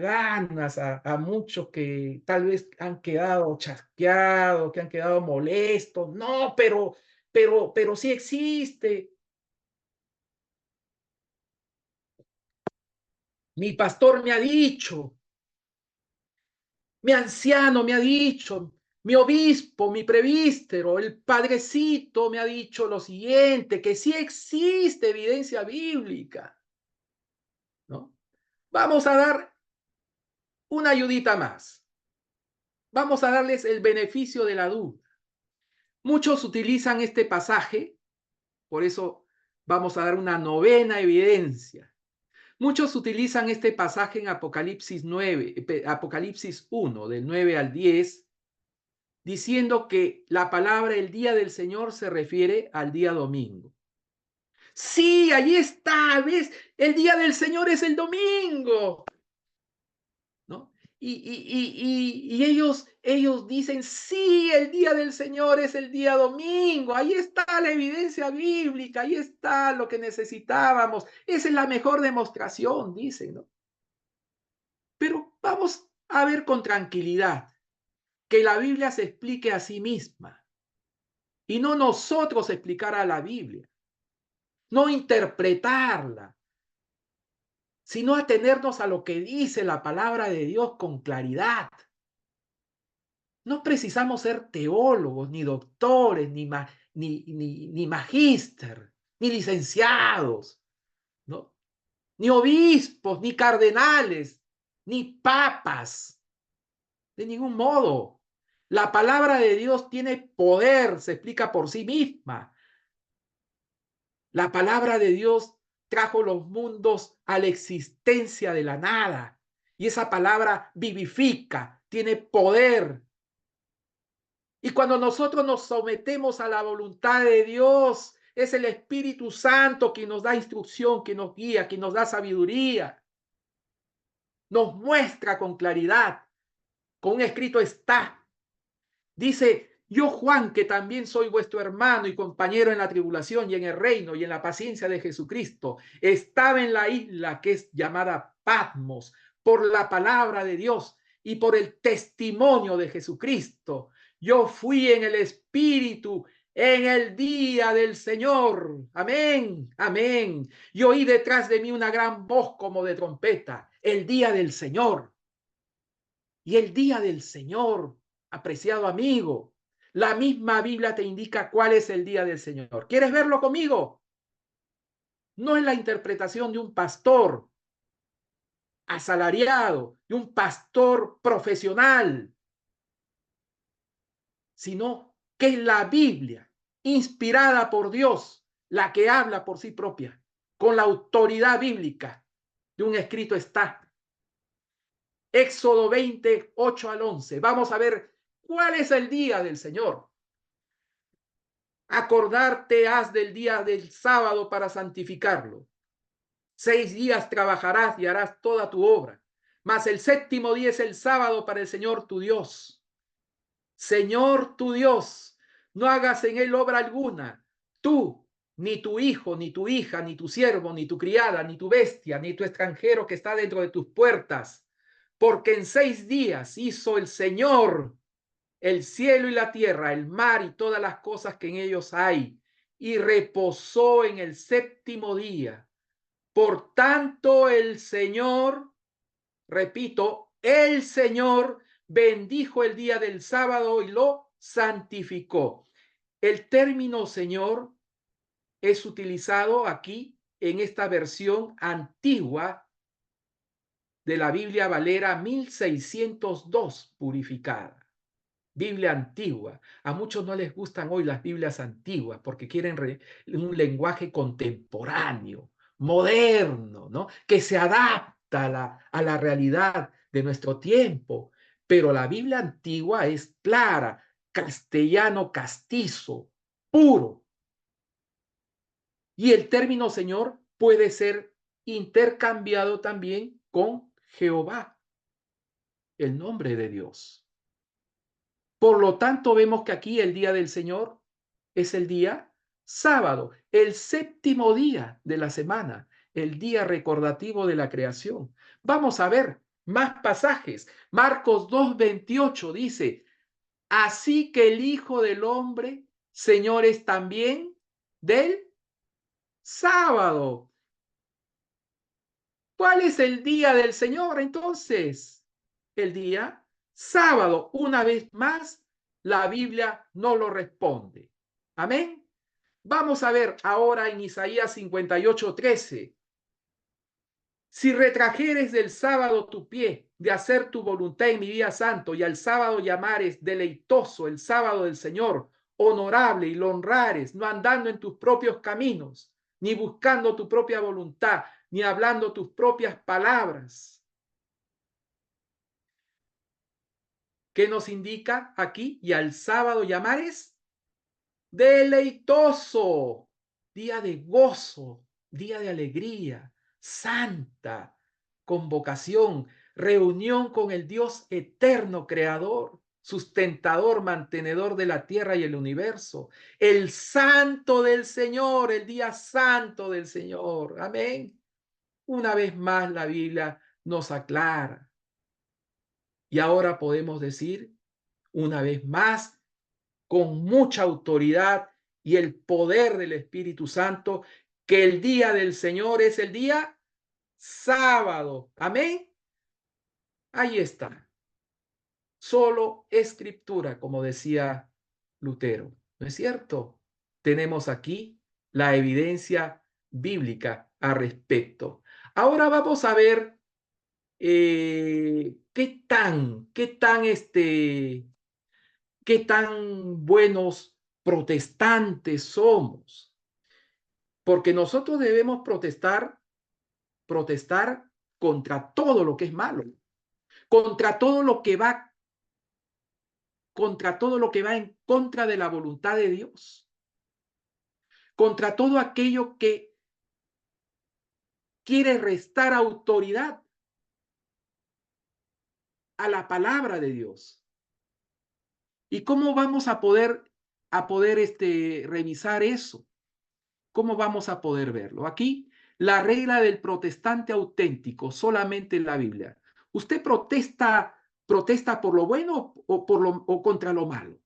Speaker 1: ganas a muchos que tal vez han quedado chasqueados, que han quedado molestos. No, pero sí existe. Mi pastor me ha dicho, mi anciano me ha dicho, mi obispo, mi prevístero, el padrecito me ha dicho lo siguiente, que sí existe evidencia bíblica, ¿no? Vamos a dar una ayudita más. Vamos a darles el beneficio de la duda. Muchos utilizan este pasaje, por eso vamos a dar una novena evidencia. Muchos utilizan este pasaje en Apocalipsis 1, del 9 al 10, diciendo que la palabra el día del Señor se refiere al día domingo. Sí, ahí está, ¿ves? El día del Señor es el domingo, ¿no? Y ellos dicen, sí, el día del Señor es el día domingo, ahí está la evidencia bíblica, ahí está lo que necesitábamos, esa es la mejor demostración, dicen, ¿no? Pero vamos a ver con tranquilidad que la Biblia se explique a sí misma y no nosotros explicar a la Biblia, no interpretarla, sino atenernos a lo que dice la palabra de Dios con claridad. No precisamos ser teólogos, ni doctores, ni magíster, ni licenciados, ¿no? Ni obispos, ni cardenales, ni papas, de ningún modo. La palabra de Dios tiene poder, se explica por sí misma. La palabra de Dios trajo los mundos a la existencia de la nada. Y esa palabra vivifica, tiene poder. Y cuando nosotros nos sometemos a la voluntad de Dios, es el Espíritu Santo quien nos da instrucción, quien nos guía, quien nos da sabiduría. Nos muestra con claridad, con un escrito está. Dice Yo, Juan, que también soy vuestro hermano y compañero en la tribulación y en el reino y en la paciencia de Jesucristo, estaba en la isla que es llamada Patmos por la palabra de Dios y por el testimonio de Jesucristo. Yo fui en el Espíritu en el día del Señor. Amén, amén. Y oí detrás de mí una gran voz como de trompeta, el día del Señor. Y el día del Señor, apreciado amigo, la misma Biblia te indica cuál es el día del Señor. ¿Quieres verlo conmigo? No es la interpretación de un pastor asalariado, de un pastor profesional, sino que es la Biblia, inspirada por Dios, la que habla por sí propia, con la autoridad bíblica de un escrito está. Éxodo 20, 8 al 11. Vamos a ver cuál es el día del Señor. Acordarte has del día del sábado para santificarlo. 6 días trabajarás y harás toda tu obra, mas el séptimo día es el sábado para el Señor tu Dios. Señor tu Dios, no hagas en él obra alguna, tú, ni tu hijo, ni tu hija, ni tu siervo, ni tu criada, ni tu bestia, ni tu extranjero que está dentro de tus puertas, porque en 6 días hizo el Señor el cielo y la tierra, el mar y todas las cosas que en ellos hay, y reposó en el séptimo día. Por tanto, el Señor, repito, el Señor bendijo el día del sábado y lo santificó. El término Señor es utilizado aquí en esta versión antigua de la Biblia Valera 1602 purificada. Biblia antigua. A muchos no les gustan hoy las Biblias antiguas porque quieren un lenguaje contemporáneo, moderno, ¿no? Que se adapta a la realidad de nuestro tiempo. Pero la Biblia antigua es clara, castellano castizo, puro. Y el término Señor puede ser intercambiado también con Jehová, el nombre de Dios. Por lo tanto, vemos que aquí el día del Señor es el día sábado, el séptimo día de la semana, el día recordativo de la creación. Vamos a ver más pasajes. Marcos 2:28 dice, así que el Hijo del Hombre, Señor, es también del sábado. ¿Cuál es el día del Señor entonces? El día sábado. Una vez más, la Biblia no lo responde. Amén. Vamos a ver ahora en Isaías 58:13. Si retrajeres del sábado tu pie de hacer tu voluntad en mi día santo y al sábado llamares deleitoso el sábado del Señor, honorable y lo honrares, no andando en tus propios caminos, ni buscando tu propia voluntad, ni hablando tus propias palabras. ¿Qué nos indica aquí? Y al sábado llamares deleitoso, día de gozo, día de alegría, santa convocación, reunión con el Dios eterno, creador, sustentador, mantenedor de la tierra y el universo, el santo del Señor, el día santo del Señor. Amén. Una vez más la Biblia nos aclara. Y ahora podemos decir, una vez más, con mucha autoridad y el poder del Espíritu Santo, que el día del Señor es el día sábado. Amén. Ahí está. Solo escritura, como decía Lutero. ¿No es cierto? Tenemos aquí la evidencia bíblica al respecto. Ahora vamos a ver qué tan buenos protestantes somos, porque nosotros debemos protestar contra todo lo que es malo, contra todo lo que va, contra todo lo que va en contra de la voluntad de Dios, contra todo aquello que quiere restar autoridad a la palabra de Dios. ¿Y cómo vamos a poder revisar eso? ¿Cómo vamos a poder verlo? Aquí, la regla del protestante auténtico, solamente en la Biblia. ¿Usted protesta por lo bueno o contra lo malo?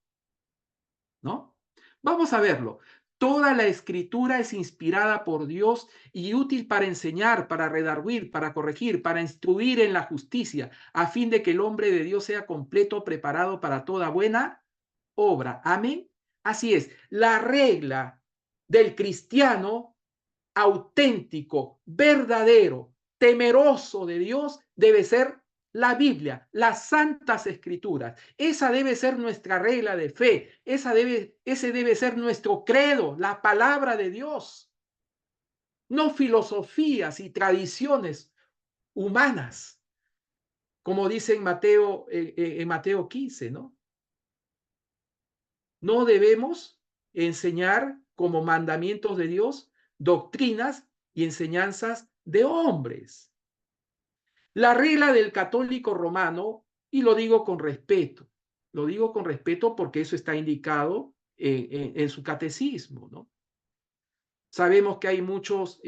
Speaker 1: ¿No? Vamos a verlo. Toda la escritura es inspirada por Dios y útil para enseñar, para redarguir, para corregir, para instruir en la justicia, a fin de que el hombre de Dios sea completo, preparado para toda buena obra. Amén. Así es. La regla del cristiano auténtico, verdadero, temeroso de Dios debe ser la Biblia, las santas escrituras. Esa debe ser nuestra regla de fe. Ese debe ser nuestro credo, la palabra de Dios. No filosofías y tradiciones humanas, como dice en Mateo 15, ¿no? No debemos enseñar como mandamientos de Dios doctrinas y enseñanzas de hombres. La regla del católico romano, y lo digo con respeto porque eso está indicado en su catecismo, ¿no? Sabemos que hay muchos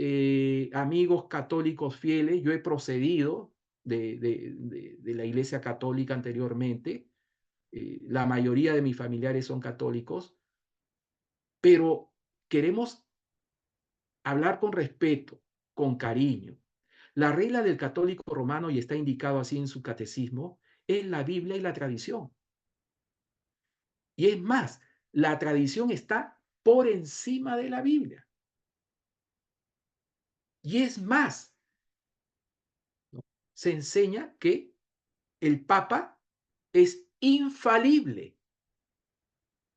Speaker 1: amigos católicos fieles. Yo he procedido de la Iglesia Católica anteriormente. La mayoría de mis familiares son católicos, pero queremos hablar con respeto, con cariño. La regla del católico romano, y está indicado así en su catecismo, es la Biblia y la tradición. Y es más, la tradición está por encima de la Biblia. Y es más, ¿no? Se enseña que el Papa es infalible,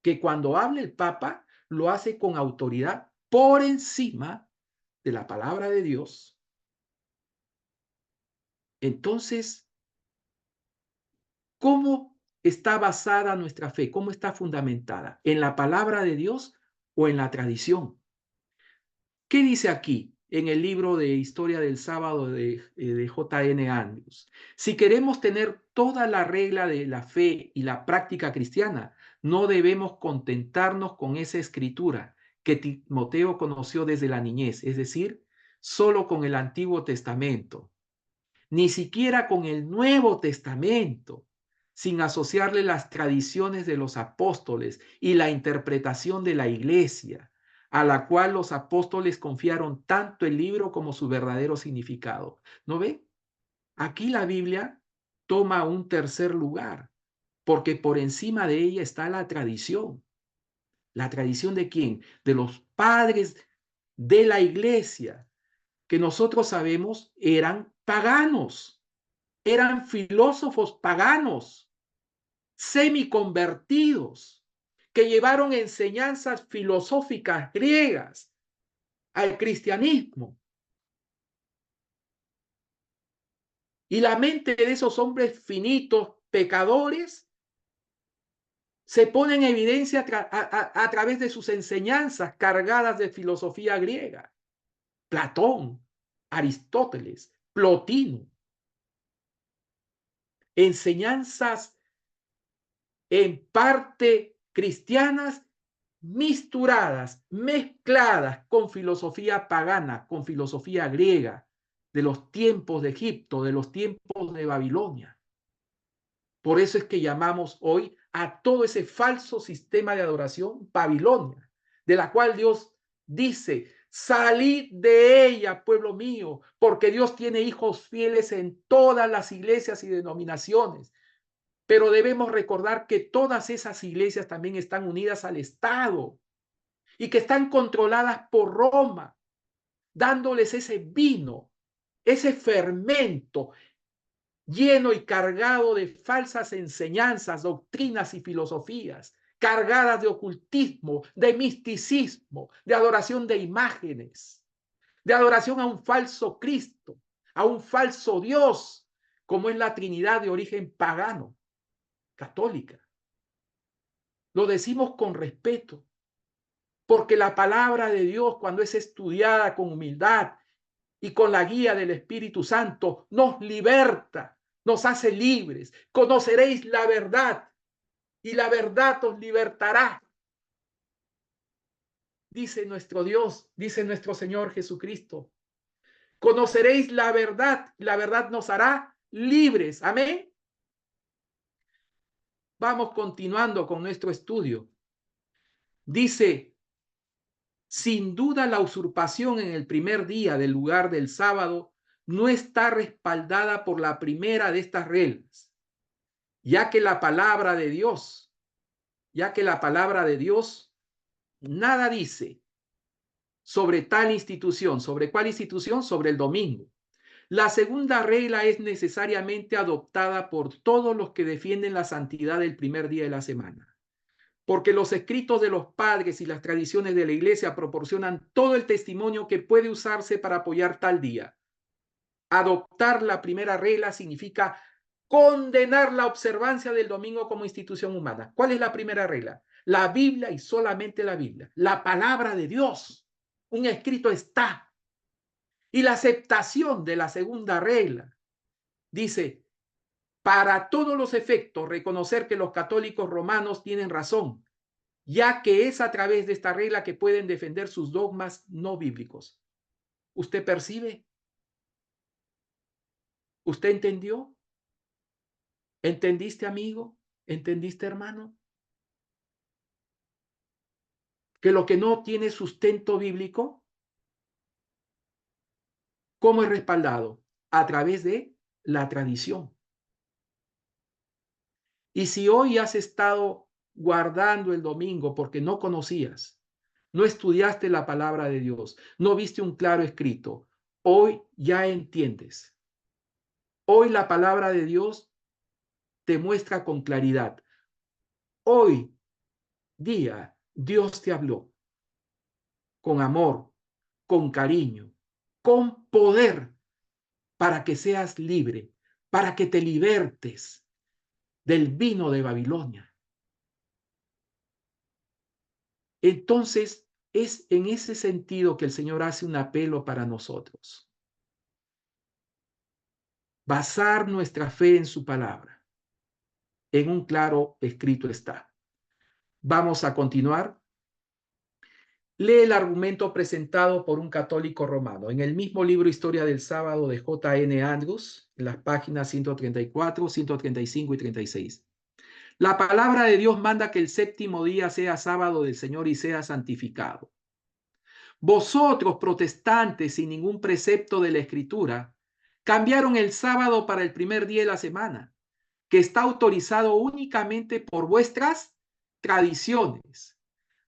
Speaker 1: que cuando habla el Papa lo hace con autoridad por encima de la palabra de Dios. Entonces, ¿cómo está basada nuestra fe? ¿Cómo está fundamentada? ¿En la palabra de Dios o en la tradición? ¿Qué dice aquí en el libro de Historia del Sábado de J.N. Andrews? Si queremos tener toda la regla de la fe y la práctica cristiana, no debemos contentarnos con esa escritura que Timoteo conoció desde la niñez, es decir, solo con el Antiguo Testamento, ni siquiera con el Nuevo Testamento, sin asociarle las tradiciones de los apóstoles y la interpretación de la iglesia, a la cual los apóstoles confiaron tanto el libro como su verdadero significado. ¿No ve? Aquí la Biblia toma un tercer lugar, porque por encima de ella está la tradición. ¿La tradición de quién? De los padres de la iglesia, que nosotros sabemos eran paganos. Eran filósofos paganos, semiconvertidos, que llevaron enseñanzas filosóficas griegas al cristianismo. Y la mente de esos hombres finitos, pecadores, se pone en evidencia a través de sus enseñanzas cargadas de filosofía griega. Platón, Aristóteles, Plotino. Enseñanzas en parte cristianas, misturadas, mezcladas con filosofía pagana, con filosofía griega, de los tiempos de Egipto, de los tiempos de Babilonia. Por eso es que llamamos hoy a todo ese falso sistema de adoración Babilonia, de la cual Dios dice: salid de ella, pueblo mío, porque Dios tiene hijos fieles en todas las iglesias y denominaciones. Pero debemos recordar que todas esas iglesias también están unidas al Estado y que están controladas por Roma, dándoles ese vino, ese fermento lleno y cargado de falsas enseñanzas, doctrinas y filosofías, cargadas de ocultismo, de misticismo, de adoración de imágenes, de adoración a un falso Cristo, a un falso Dios, como es la Trinidad de origen pagano, católica. Lo decimos con respeto, porque la palabra de Dios, cuando es estudiada con humildad y con la guía del Espíritu Santo, nos liberta, nos hace libres. Conoceréis la verdad y la verdad os libertará. Dice nuestro Dios, dice nuestro Señor Jesucristo. Conoceréis la verdad y la verdad nos hará libres. Amén. Vamos continuando con nuestro estudio. Dice, sin duda la usurpación en el primer día del lugar del sábado no está respaldada por la primera de estas reglas, ya que la palabra de Dios nada dice sobre tal institución. ¿Sobre cuál institución? Sobre el domingo. La segunda regla es necesariamente adoptada por todos los que defienden la santidad del primer día de la semana, porque los escritos de los padres y las tradiciones de la iglesia proporcionan todo el testimonio que puede usarse para apoyar tal día. Adoptar la primera regla significa condenar la observancia del domingo como institución humana. ¿Cuál es la primera regla? La Biblia y solamente la Biblia. La palabra de Dios. Un escrito está. Y la aceptación de la segunda regla dice, para todos los efectos, reconocer que los católicos romanos tienen razón, ya que es a través de esta regla que pueden defender sus dogmas no bíblicos. ¿Usted percibe? ¿Usted entendió? ¿Entendiste, amigo? ¿Entendiste, hermano? Que lo que no tiene sustento bíblico, ¿cómo es respaldado? A través de la tradición. Y si hoy has estado guardando el domingo porque no conocías, no estudiaste la palabra de Dios, no viste un claro escrito, hoy ya entiendes. Hoy la palabra de Dios te muestra con claridad. Hoy día Dios te habló con amor, con cariño, con poder para que seas libre, para que te libertes del vino de Babilonia. Entonces, es en ese sentido que el Señor hace un apelo para nosotros. Basar nuestra fe en su palabra. En un claro escrito está. Vamos a continuar. Lee el argumento presentado por un católico romano en el mismo libro Historia del Sábado de J.N. Andrews, en las páginas 134, 135 y 36. La palabra de Dios manda que el séptimo día sea sábado del Señor y sea santificado. Vosotros, protestantes, sin ningún precepto de la Escritura, cambiaron el sábado para el primer día de la semana, que está autorizado únicamente por vuestras tradiciones.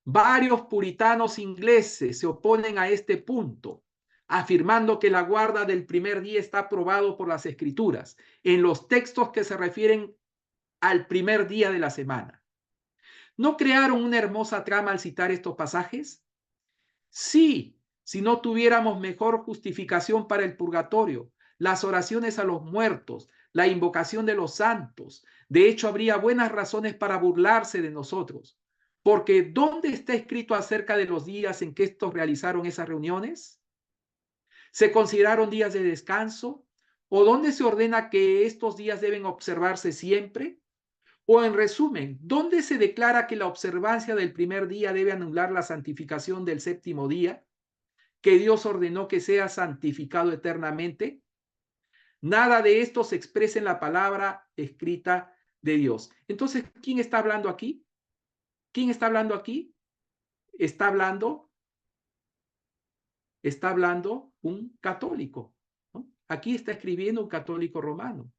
Speaker 1: Varios puritanos ingleses se oponen a este punto, afirmando que la guarda del primer día está aprobado por las Escrituras, en los textos que se refieren al primer día de la semana. ¿No crearon una hermosa trama al citar estos pasajes? Sí, si no tuviéramos mejor justificación para el purgatorio, las oraciones a los muertos, la invocación de los santos. De hecho, habría buenas razones para burlarse de nosotros, porque ¿dónde está escrito acerca de los días en que estos realizaron esas reuniones? ¿Se consideraron días de descanso? ¿O dónde se ordena que estos días deben observarse siempre? O en resumen, ¿dónde se declara que la observancia del primer día debe anular la santificación del séptimo día, que Dios ordenó que sea santificado eternamente? Nada de esto se expresa en la palabra escrita de Dios. Entonces, ¿quién está hablando aquí? ¿Quién está hablando aquí? Está hablando un católico, ¿no? Aquí está escribiendo un católico romano.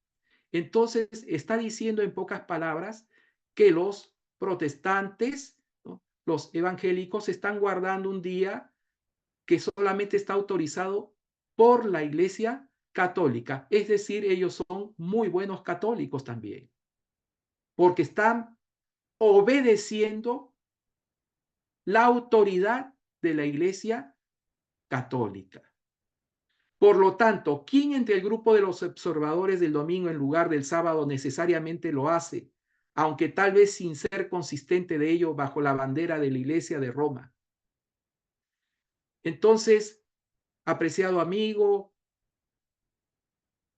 Speaker 1: Entonces, está diciendo en pocas palabras que los protestantes, ¿no?, los evangélicos, están guardando un día que solamente está autorizado por la Iglesia católica. Es decir, ellos son muy buenos católicos también, porque están obedeciendo la autoridad de la Iglesia católica. Por lo tanto, ¿quién entre el grupo de los observadores del domingo en lugar del sábado necesariamente lo hace, aunque tal vez sin ser consistente de ello bajo la bandera de la Iglesia de Roma? Entonces, apreciado amigo,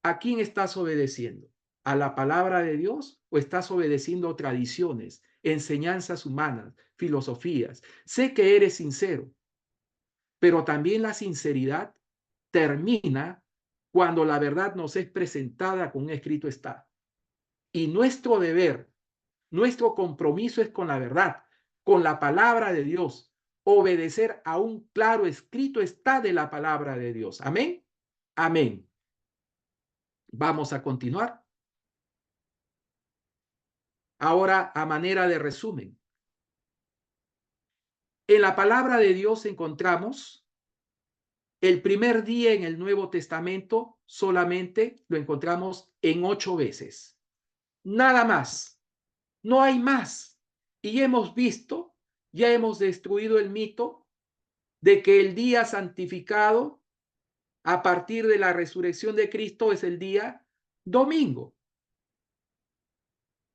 Speaker 1: ¿a quién estás obedeciendo? ¿A la palabra de Dios o estás obedeciendo tradiciones enseñanzas humanas, filosofías. Sé que eres sincero, pero también la sinceridad termina cuando la verdad nos es presentada con un escrito está. Y nuestro deber, nuestro compromiso es con la verdad, con la palabra de Dios, obedecer a un claro escrito está de la palabra de Dios. Amén. Amén. Vamos a continuar. Ahora, a manera de resumen, en la palabra de Dios encontramos el primer día en el Nuevo Testamento, solamente lo encontramos en 8 veces. Nada más. No hay más. Y hemos visto, ya hemos destruido el mito de que el día santificado a partir de la resurrección de Cristo es el día domingo.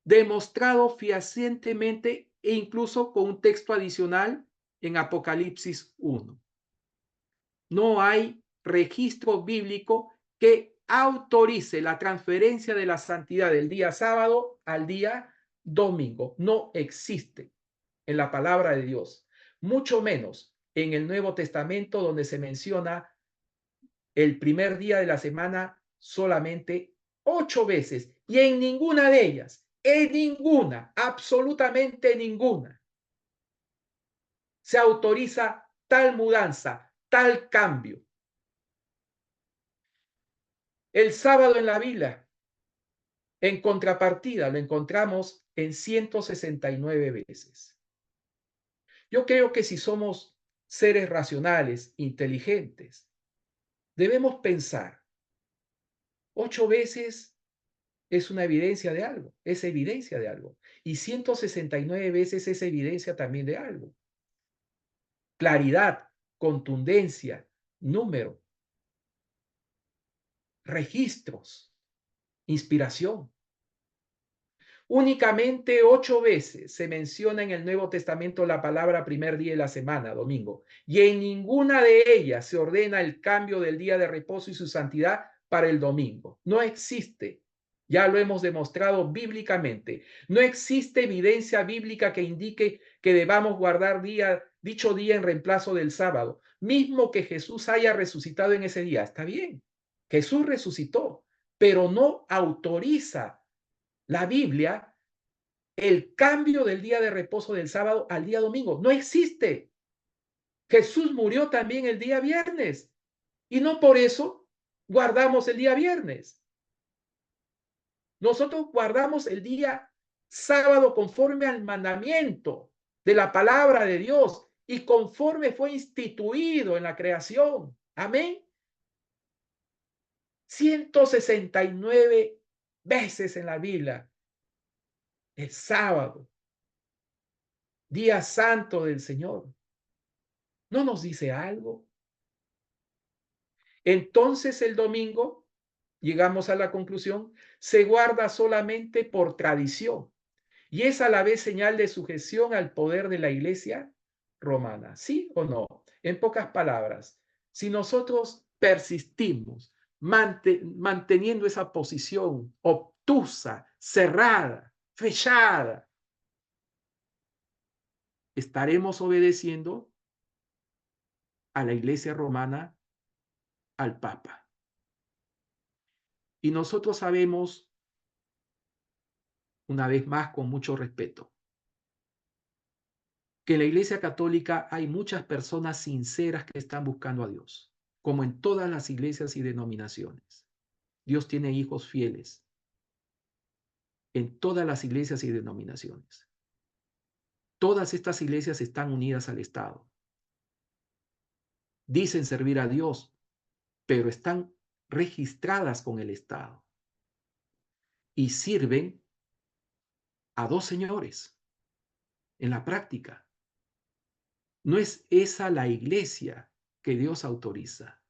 Speaker 1: Demostrado fehacientemente e incluso con un texto adicional en Apocalipsis 1. No hay registro bíblico que autorice la transferencia de la santidad del día sábado al día domingo. No existe en la palabra de Dios, mucho menos en el Nuevo Testamento, donde se menciona el primer día de la semana solamente 8 veces, y en ninguna de ellas, en ninguna, absolutamente ninguna, se autoriza tal mudanza, tal cambio. El sábado en la Biblia, en contrapartida, lo encontramos en 169 veces. Yo creo que si somos seres racionales, inteligentes, debemos pensar, 8 veces es una evidencia de algo, es evidencia de algo. Y 169 veces es evidencia también de algo. Claridad, contundencia, número, registros, inspiración. Únicamente 8 veces se menciona en el Nuevo Testamento la palabra primer día de la semana, domingo, y en ninguna de ellas se ordena el cambio del día de reposo y su santidad para el domingo. No existe. Ya lo hemos demostrado bíblicamente. No existe evidencia bíblica que indique que debamos guardar dicho día en reemplazo del sábado. Mismo que Jesús haya resucitado en ese día. Está bien. Jesús resucitó, pero no autoriza la Biblia el cambio del día de reposo del sábado al día domingo. No existe. Jesús murió también el día viernes y no por eso guardamos el día viernes. Nosotros guardamos el día sábado conforme al mandamiento de la palabra de Dios y conforme fue instituido en la creación. Amén. 169 veces en la Biblia el sábado, día santo del Señor. ¿No nos dice algo? Entonces el domingo, llegamos a la conclusión, se guarda solamente por tradición y es a la vez señal de sujeción al poder de la Iglesia romana. ¿Sí o no? En pocas palabras, si nosotros persistimos manteniendo esa posición obtusa, cerrada, fechada, estaremos obedeciendo a la Iglesia romana, al Papa. Y nosotros sabemos, una vez más con mucho respeto, que en la Iglesia Católica hay muchas personas sinceras que están buscando a Dios, como en todas las iglesias y denominaciones. Dios tiene hijos fieles en todas las iglesias y denominaciones. Todas estas iglesias están unidas al Estado. Dicen servir a Dios, pero están registradas con el Estado y sirven a dos señores en la práctica. No es esa la iglesia que Dios autoriza.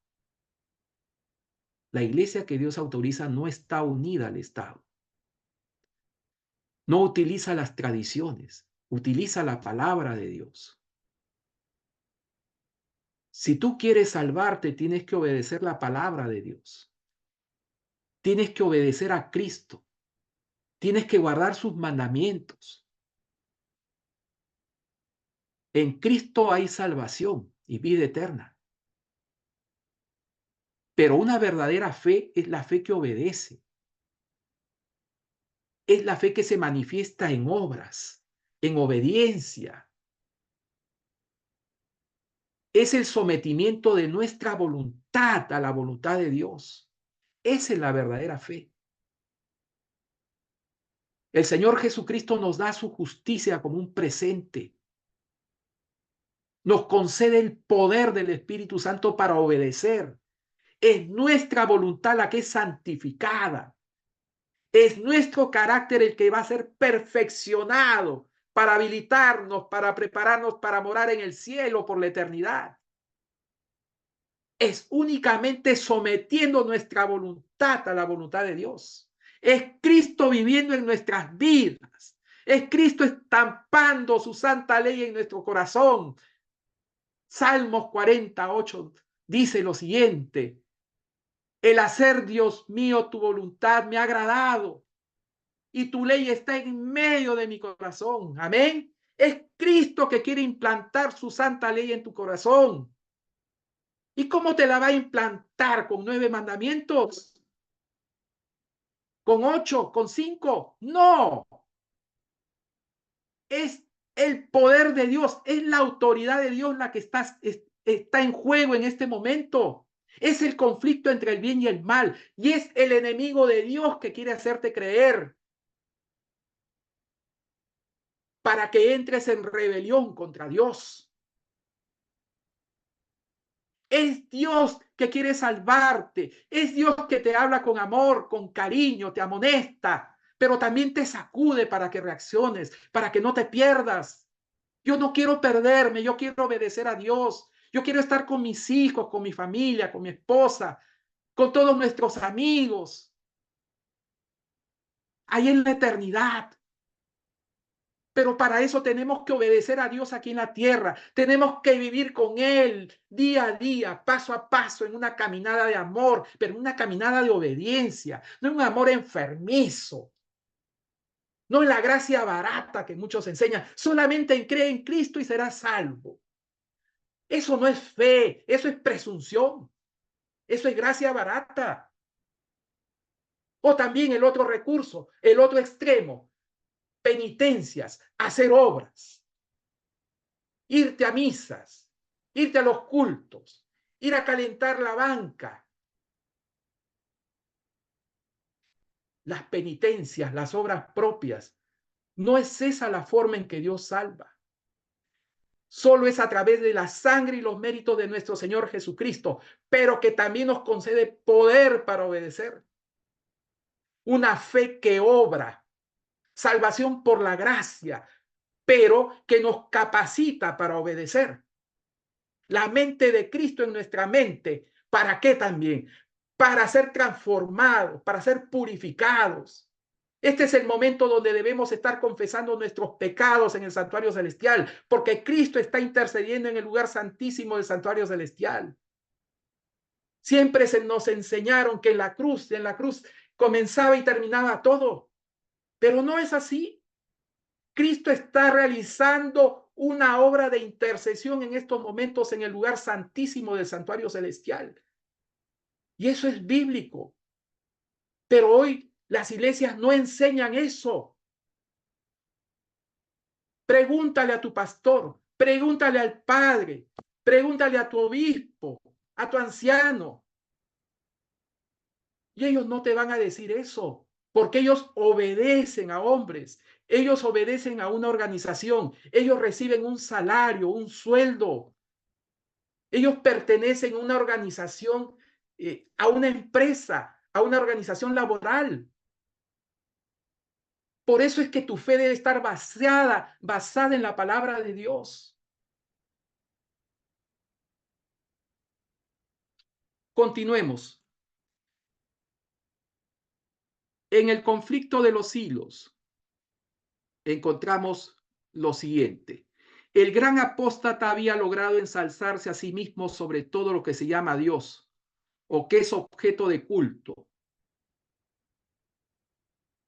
Speaker 1: La iglesia que Dios autoriza no está unida al Estado. No utiliza las tradiciones, utiliza la palabra de Dios. Si tú quieres salvarte, tienes que obedecer la palabra de Dios. Tienes que obedecer a Cristo. Tienes que guardar sus mandamientos. En Cristo hay salvación y vida eterna. Pero una verdadera fe es la fe que obedece. Es la fe que se manifiesta en obras, en obediencia. Es el sometimiento de nuestra voluntad a la voluntad de Dios. Esa es la verdadera fe. El Señor Jesucristo nos da su justicia como un presente. Nos concede el poder del Espíritu Santo para obedecer. Es nuestra voluntad la que es santificada. Es nuestro carácter el que va a ser perfeccionado para habilitarnos, para prepararnos para morar en el cielo por la eternidad. Es únicamente sometiendo nuestra voluntad a la voluntad de Dios. Es Cristo viviendo en nuestras vidas. Es Cristo estampando su santa ley en nuestro corazón. Salmos 48 dice lo siguiente: el hacer, Dios mío, tu voluntad me ha agradado y tu ley está en medio de mi corazón. Amén. Es Cristo que quiere implantar su santa ley en tu corazón. ¿Y cómo te la va a implantar? ¿Con 9 mandamientos? ¿Con 8? ¿Con 5? No. Es el poder de Dios, es la autoridad de Dios la que está en juego en este momento. Es el conflicto entre el bien y el mal. Y es el enemigo de Dios que quiere hacerte creer para que entres en rebelión contra Dios. Es Dios que quiere salvarte. Es Dios que te habla con amor, con cariño, te amonesta, pero también te sacude para que reacciones, para que no te pierdas. Yo no quiero perderme, yo quiero obedecer a Dios. Yo quiero estar con mis hijos, con mi familia, con mi esposa, con todos nuestros amigos, ahí en la eternidad. Pero para eso tenemos que obedecer a Dios aquí en la tierra. Tenemos que vivir con Él día a día, paso a paso, en una caminada de amor, pero en una caminada de obediencia, no en un amor enfermizo, no en la gracia barata que muchos enseñan. Solamente cree en Cristo y serás salvo. Eso no es fe, eso es presunción, eso es gracia barata. O también el otro recurso, el otro extremo, penitencias, hacer obras. Irte a misas, irte a los cultos, ir a calentar la banca. Las penitencias, las obras propias. No es esa la forma en que Dios salva. Solo es a través de la sangre y los méritos de nuestro Señor Jesucristo, pero que también nos concede poder para obedecer. Una fe que obra, salvación por la gracia, pero que nos capacita para obedecer. La mente de Cristo en nuestra mente. ¿Para qué también? Para ser transformados, para ser purificados. Este es el momento donde debemos estar confesando nuestros pecados en el santuario celestial, porque Cristo está intercediendo en el lugar santísimo del santuario celestial. Siempre se nos enseñaron que en la cruz comenzaba y terminaba todo, pero no es así. Cristo está realizando una obra de intercesión en estos momentos en el lugar santísimo del santuario celestial. Y eso es bíblico. Pero hoy las iglesias no enseñan eso. Pregúntale a tu pastor, pregúntale al padre, pregúntale a tu obispo, a tu anciano. Y ellos no te van a decir eso, porque ellos obedecen a hombres, ellos obedecen a una organización, ellos reciben un salario, un sueldo. Ellos pertenecen a una organización, a una empresa, a una organización laboral. Por eso es que tu fe debe estar basada en la palabra de Dios. Continuemos. En el conflicto de los hilos encontramos lo siguiente. El gran apóstata había logrado ensalzarse a sí mismo sobre todo lo que se llama Dios o que es objeto de culto.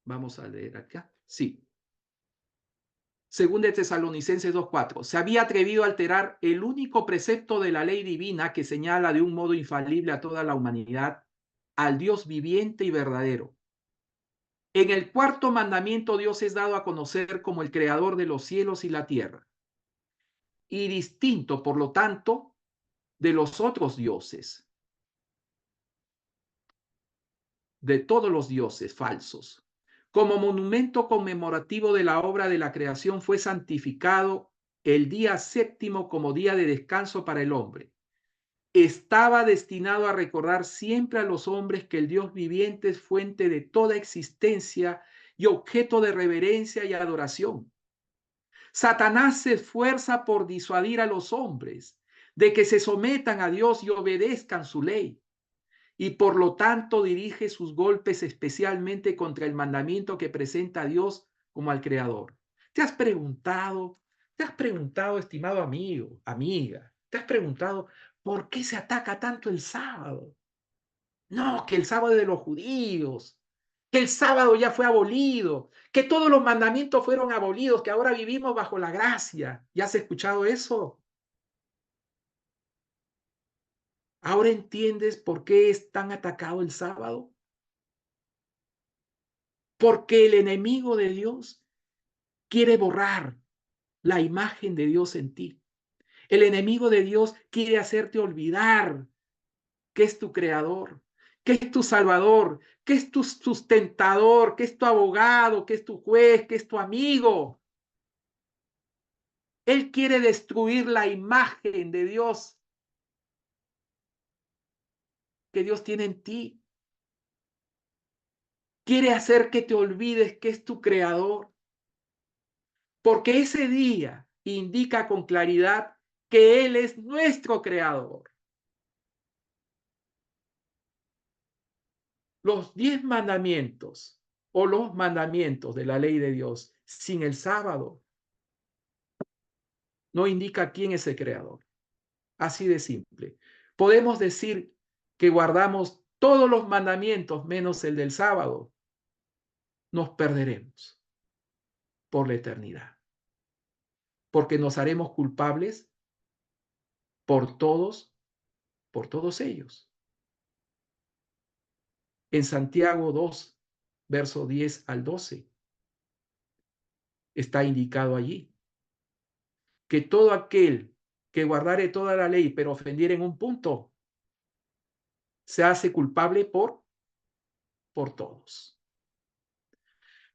Speaker 1: Vamos a leer acá. Sí. Según de Tesalonicenses 2:4, se había atrevido a alterar el único precepto de la ley divina que señala de un modo infalible a toda la humanidad al Dios viviente y verdadero. En el cuarto mandamiento, Dios es dado a conocer como el creador de los cielos y la tierra, y distinto, por lo tanto, de los otros dioses, de todos los dioses falsos. Como monumento conmemorativo de la obra de la creación, fue santificado el día séptimo como día de descanso para el hombre. Estaba destinado a recordar siempre a los hombres que el Dios viviente es fuente de toda existencia y objeto de reverencia y adoración. Satanás se esfuerza por disuadir a los hombres de que se sometan a Dios y obedezcan su ley, y por lo tanto dirige sus golpes especialmente contra el mandamiento que presenta a Dios como al Creador. ¿Te has preguntado, estimado amigo, amiga, te has preguntado por qué se ataca tanto el sábado? No, que el sábado es de los judíos, que el sábado ya fue abolido, que todos los mandamientos fueron abolidos, que ahora vivimos bajo la gracia. ¿Ya has escuchado eso? ¿Ahora entiendes por qué es tan atacado el sábado? Porque el enemigo de Dios quiere borrar la imagen de Dios en ti. El enemigo de Dios quiere hacerte olvidar que es tu creador, que es tu salvador, que es tu sustentador, que es tu abogado, que es tu juez, que es tu amigo. Él quiere destruir la imagen de Dios que Dios tiene en ti. Quiere hacer que te olvides que es tu creador, porque ese día indica con claridad que Él es nuestro creador. Los 10 mandamientos o los mandamientos de la ley de Dios sin el sábado no indica quién es el creador. Así de simple. Podemos decir que guardamos todos los mandamientos menos el del sábado. Nos perderemos por la eternidad, porque nos haremos culpables por todos ellos. En Santiago 2, verso 10 al 12, está indicado allí que todo aquel que guardare toda la ley, pero ofendiere en un punto, se hace culpable por todos.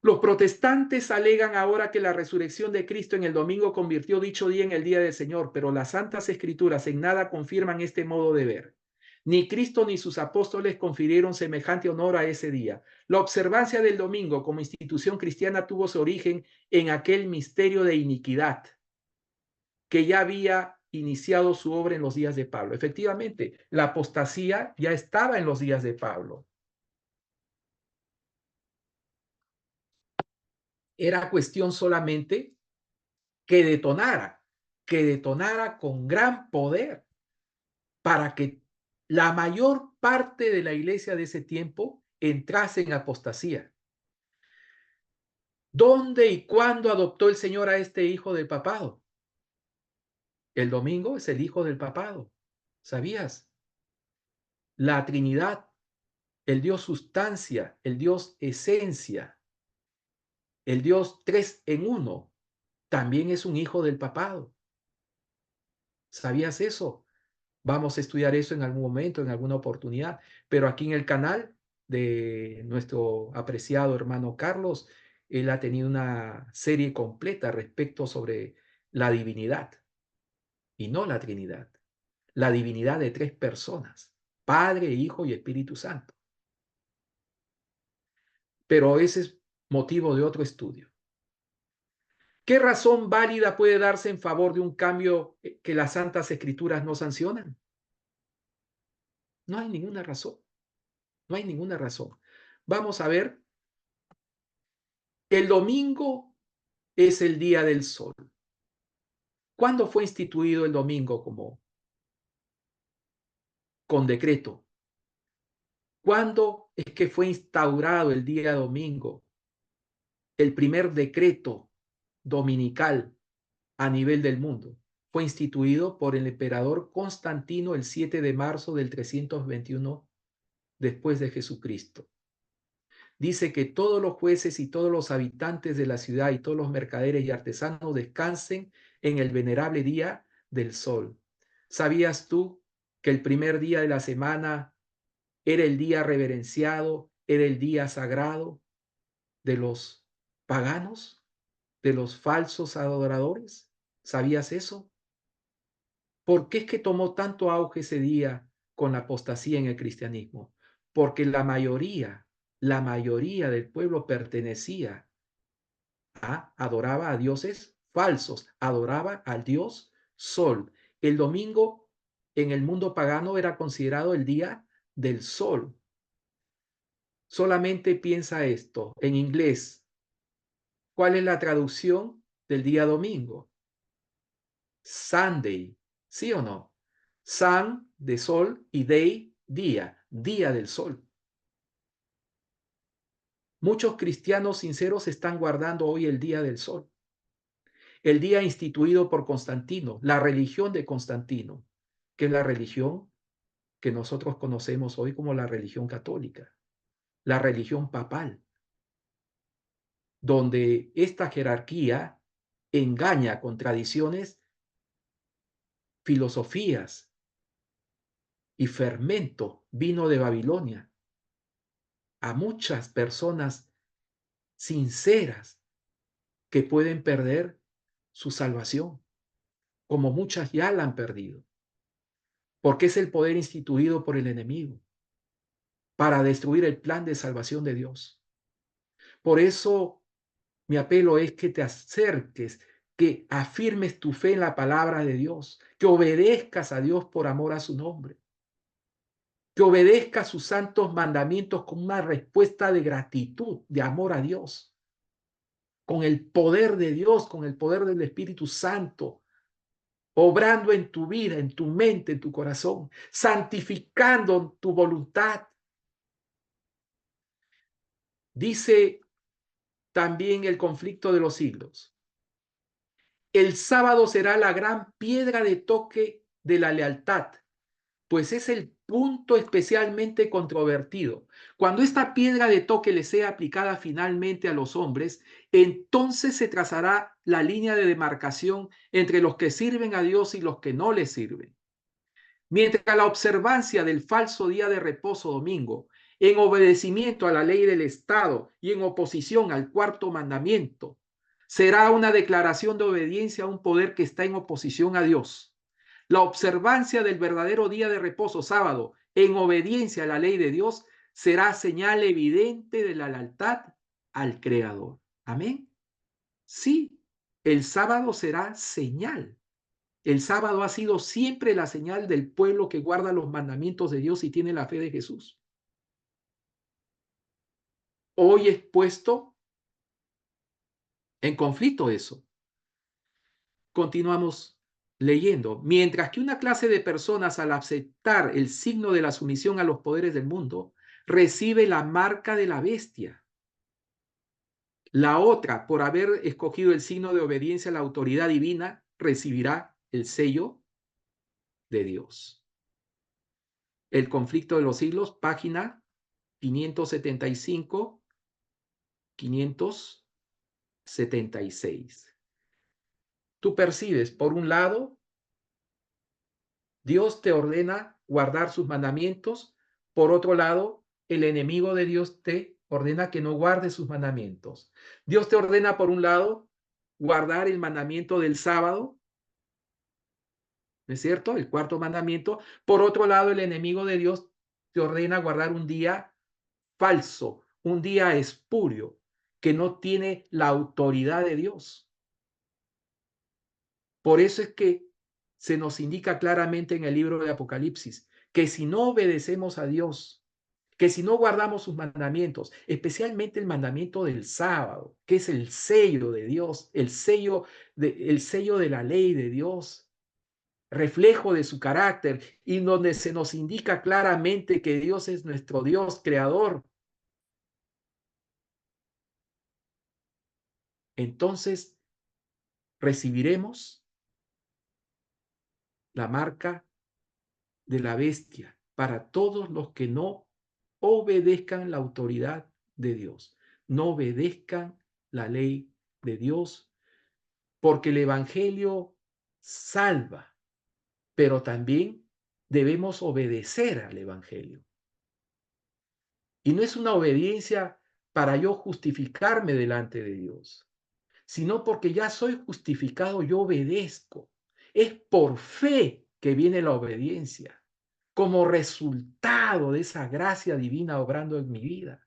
Speaker 1: Los protestantes alegan ahora que la resurrección de Cristo en el domingo convirtió dicho día en el día del Señor, pero las Santas Escrituras en nada confirman este modo de ver. Ni Cristo ni sus apóstoles confirieron semejante honor a ese día. La observancia del domingo como institución cristiana tuvo su origen en aquel misterio de iniquidad que ya había iniciado su obra en los días de Pablo. Efectivamente, la apostasía ya estaba en los días de Pablo. Era cuestión solamente que detonara con gran poder para que la mayor parte de la iglesia de ese tiempo entrase en apostasía. ¿Dónde y cuándo adoptó el Señor a este hijo del papado? El domingo es el hijo del papado. ¿Sabías? La Trinidad, el Dios sustancia, el Dios esencia, el Dios tres en uno, también es un hijo del papado. ¿Sabías eso? Vamos a estudiar eso en algún momento, en alguna oportunidad, pero aquí en el canal de nuestro apreciado hermano Carlos, él ha tenido una serie completa respecto sobre la divinidad y no la Trinidad, la divinidad de tres personas, Padre, Hijo y Espíritu Santo. Pero ese es motivo de otro estudio. ¿Qué razón válida puede darse en favor de un cambio que las Santas Escrituras no sancionan? No hay ninguna razón. No hay ninguna razón. Vamos a ver. El domingo es el día del sol. ¿Cuándo fue instituido el domingo con decreto? ¿Cuándo es que fue instaurado el día domingo? El primer decreto dominical a nivel del mundo. Fue instituido por el emperador Constantino el 7 de marzo del 321 después de Jesucristo. Dice que todos los jueces y todos los habitantes de la ciudad y todos los mercaderes y artesanos descansen en el venerable día del sol. ¿Sabías tú que el primer día de la semana era el día reverenciado, era el día sagrado de los paganos, de los falsos adoradores? ¿Sabías eso? ¿Por qué es que tomó tanto auge ese día con la apostasía en el cristianismo? Porque la mayoría del pueblo adoraba a dioses falsos, adoraba al dios Sol. El domingo en el mundo pagano era considerado el día del sol. Solamente piensa esto, en inglés, ¿cuál es la traducción del día domingo? Sunday, ¿sí o no? Sun de sol y day día, día del sol. Muchos cristianos sinceros están guardando hoy el día del sol, el día instituido por Constantino, la religión de Constantino, que es la religión que nosotros conocemos hoy como la religión católica, la religión papal, donde esta jerarquía engaña con tradiciones, filosofías y fermento vino de Babilonia a muchas personas sinceras que pueden perder su salvación, como muchas ya la han perdido, porque es el poder instituido por el enemigo para destruir el plan de salvación de Dios. Por eso mi apelo es que te acerques, que afirmes tu fe en la palabra de Dios, que obedezcas a Dios por amor a su nombre, que obedezcas sus santos mandamientos con una respuesta de gratitud, de amor a Dios, con el poder de Dios, con el poder del Espíritu Santo, obrando en tu vida, en tu mente, en tu corazón, santificando tu voluntad. Dice también el conflicto de los siglos: el sábado será la gran piedra de toque de la lealtad, pues es el punto especialmente controvertido. Cuando esta piedra de toque le sea aplicada finalmente a los hombres, entonces se trazará la línea de demarcación entre los que sirven a Dios y los que no le sirven. Mientras la observancia del falso día de reposo domingo, en obedecimiento a la ley del Estado y en oposición al cuarto mandamiento, será una declaración de obediencia a un poder que está en oposición a Dios. La observancia del verdadero día de reposo sábado, en obediencia a la ley de Dios, será señal evidente de la lealtad al Creador. Amén. Sí, el sábado será señal. El sábado ha sido siempre la señal del pueblo que guarda los mandamientos de Dios y tiene la fe de Jesús. Hoy es puesto en conflicto eso. Continuamos leyendo. Mientras que una clase de personas, al aceptar el signo de la sumisión a los poderes del mundo, recibe la marca de la bestia. La otra, por haber escogido el signo de obediencia a la autoridad divina, recibirá el sello de Dios. El conflicto de los siglos, página 575, 576. Tú percibes, por un lado, Dios te ordena guardar sus mandamientos. Por otro lado, el enemigo de Dios te ordena que no guardes sus mandamientos. Dios te ordena, por un lado, guardar el mandamiento del sábado, ¿no es cierto? El cuarto mandamiento. Por otro lado, el enemigo de Dios te ordena guardar un día falso, un día espurio, que no tiene la autoridad de Dios. Por eso es que se nos indica claramente en el libro de Apocalipsis que si no obedecemos a Dios, que si no guardamos sus mandamientos, especialmente el mandamiento del sábado, que es el sello de Dios, el sello de la ley de Dios, reflejo de su carácter, y donde se nos indica claramente que Dios es nuestro Dios creador, entonces recibiremos la marca de la bestia para todos los que no obedezcan la autoridad de Dios, no obedezcan la ley de Dios, porque el Evangelio salva, pero también debemos obedecer al Evangelio. Y no es una obediencia para yo justificarme delante de Dios, sino porque ya soy justificado, yo obedezco. Es por fe que viene la obediencia, como resultado de esa gracia divina obrando en mi vida.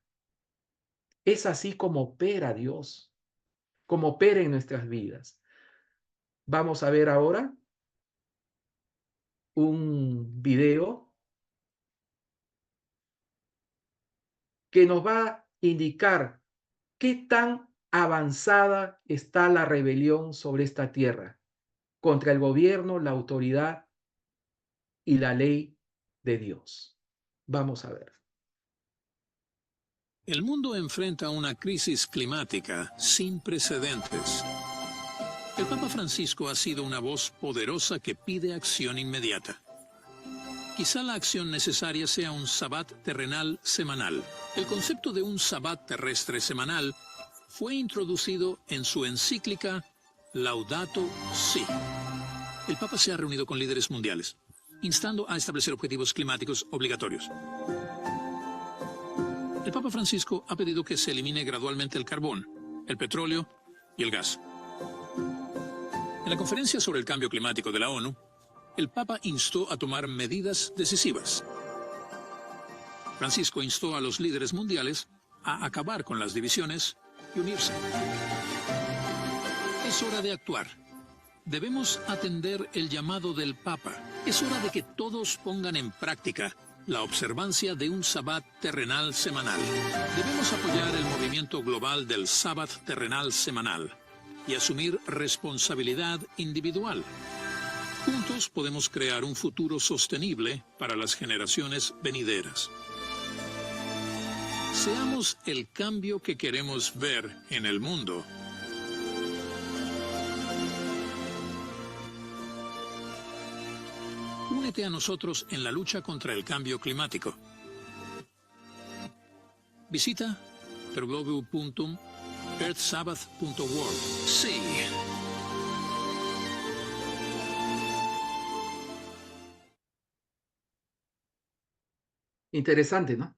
Speaker 1: Es así como opera Dios, como opera en nuestras vidas. Vamos a ver ahora un video que nos va a indicar qué tan avanzada está la rebelión sobre esta tierra contra el gobierno, la autoridad y la ley de Dios. Vamos a ver.
Speaker 2: El mundo enfrenta una crisis climática sin precedentes. El Papa Francisco ha sido una voz poderosa que pide acción inmediata. Quizá la acción necesaria sea un sabbat terrenal semanal. El concepto de un sabbat terrestre semanal fue introducido en su encíclica Laudato Si. El Papa se ha reunido con líderes mundiales, instando a establecer objetivos climáticos obligatorios. El Papa Francisco ha pedido que se elimine gradualmente el carbón, el petróleo y el gas. En la conferencia sobre el cambio climático de la ONU, el Papa instó a tomar medidas decisivas. Francisco instó a los líderes mundiales a acabar con las divisiones y unirse. Es hora de actuar. Debemos atender el llamado del Papa. Es hora de que todos pongan en práctica la observancia de un sabbat terrenal semanal. Debemos apoyar el movimiento global del sabbat terrenal semanal y asumir responsabilidad individual. Juntos podemos crear un futuro sostenible para las generaciones venideras. Seamos el cambio que queremos ver en el mundo. Únete a nosotros en la lucha contra el cambio climático. Visita www.earthsabbath.org. Sí.
Speaker 1: Interesante, ¿no?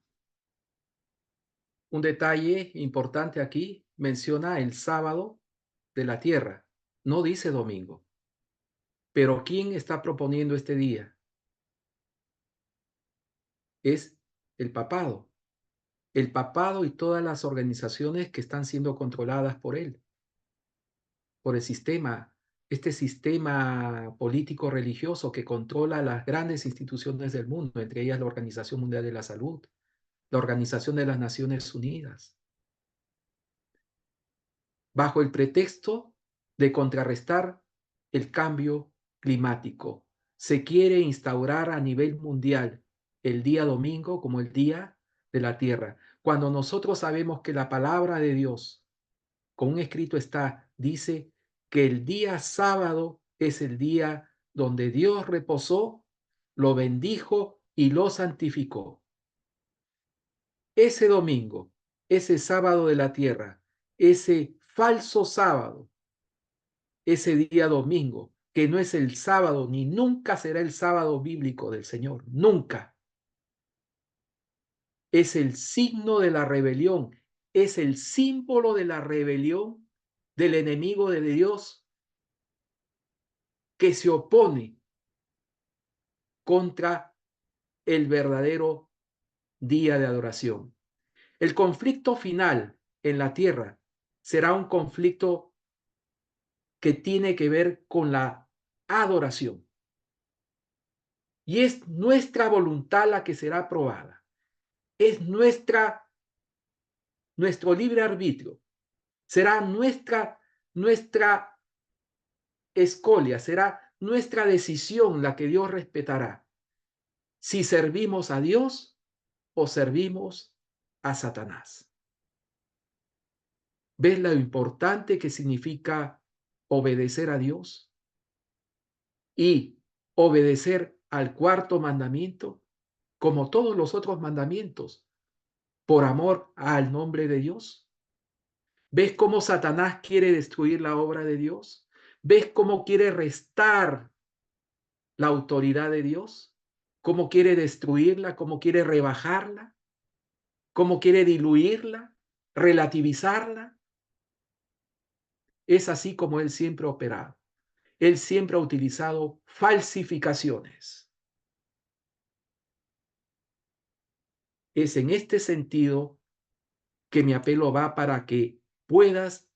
Speaker 1: Un detalle importante aquí menciona el sábado de la tierra, no dice domingo. Pero ¿quién está proponiendo este día? Es el papado. El papado y todas las organizaciones que están siendo controladas por él, por el sistema, este sistema político religioso que controla las grandes instituciones del mundo, entre ellas la Organización Mundial de la Salud, la Organización de las Naciones Unidas, bajo el pretexto de contrarrestar el cambio climático. Se quiere instaurar a nivel mundial el día domingo como el día de la tierra, cuando nosotros sabemos que la palabra de Dios, con un escrito está, dice que el día sábado es el día donde Dios reposó, lo bendijo y lo santificó. Ese domingo, ese sábado de la tierra, ese falso sábado, ese día domingo, que no es el sábado ni nunca será el sábado bíblico del Señor, nunca. Es el signo de la rebelión, es el símbolo de la rebelión del enemigo de Dios que se opone contra el verdadero día de adoración. El conflicto final en la tierra será un conflicto que tiene que ver con la adoración. Y es nuestra voluntad la que será probada. Es nuestro libre arbitrio. Será nuestra escolia, será nuestra decisión la que Dios respetará. Si servimos a Dios o servimos a Satanás. ¿Ves lo importante que significa obedecer a Dios y obedecer al cuarto mandamiento, como todos los otros mandamientos, por amor al nombre de Dios. ¿Ves cómo Satanás quiere destruir la obra de Dios? ¿Ves cómo quiere restar la autoridad de Dios? ¿Cómo quiere destruirla? ¿Cómo quiere rebajarla? ¿Cómo quiere diluirla? ¿Relativizarla? Es así como él siempre ha operado. Él siempre ha utilizado falsificaciones. Es en este sentido que mi apelo va para que puedas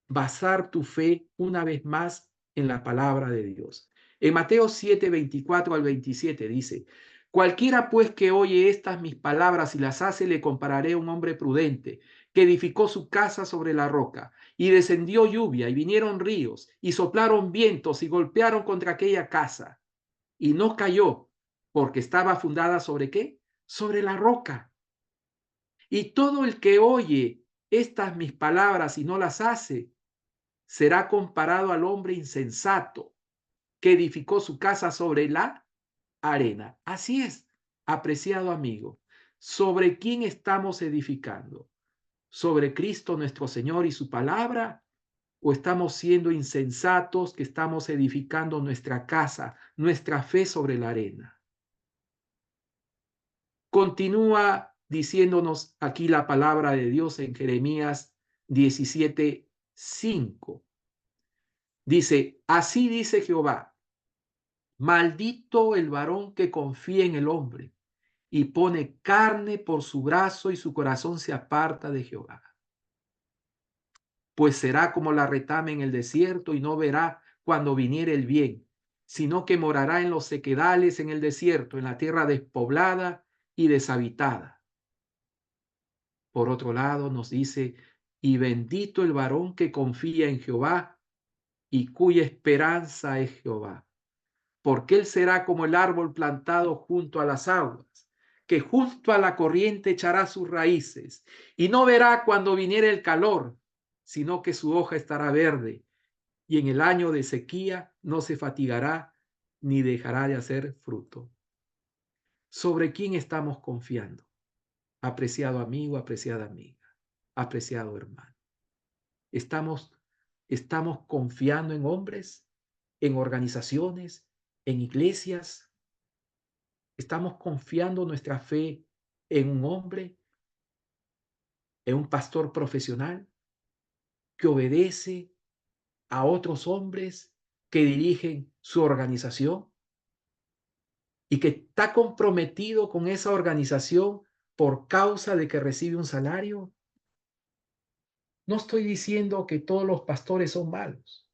Speaker 1: basar tu fe una vez más en la palabra de Dios. En Mateo 7, 24 al 27 dice, cualquiera pues que oye estas mis palabras y las hace, le compararé a un hombre prudente que edificó su casa sobre la roca, y descendió lluvia, y vinieron ríos, y soplaron vientos, y golpearon contra aquella casa, y no cayó, porque estaba fundada ¿sobre qué? Sobre la roca. Y todo el que oye estas mis palabras y no las hace, será comparado al hombre insensato que edificó su casa sobre la arena. Así es, apreciado amigo. ¿Sobre quién estamos edificando? ¿Sobre Cristo nuestro Señor y su palabra? ¿O estamos siendo insensatos que estamos edificando nuestra casa, nuestra fe sobre la arena? Continúa diciéndonos aquí la palabra de Dios en Jeremías 17:5. Dice, así dice Jehová, maldito el varón que confía en el hombre y pone carne por su brazo y su corazón se aparta de Jehová. Pues será como la retama en el desierto y no verá cuando viniere el bien, sino que morará en los sequedales en el desierto, en la tierra despoblada y deshabitada. Por otro lado nos dice, y bendito el varón que confía en Jehová y cuya esperanza es Jehová, porque él será como el árbol plantado junto a las aguas, que junto a la corriente echará sus raíces, y no verá cuando viniere el calor, sino que su hoja estará verde, y en el año de sequía no se fatigará ni dejará de hacer fruto. ¿Sobre quién estamos confiando? Apreciado amigo, apreciada amiga, apreciado hermano. Estamos confiando en hombres, en organizaciones, en iglesias. Estamos confiando nuestra fe en un hombre, en un pastor profesional que obedece a otros hombres que dirigen su organización y que está comprometido con esa organización por causa de que recibe un salario. No estoy diciendo que todos los pastores son malos,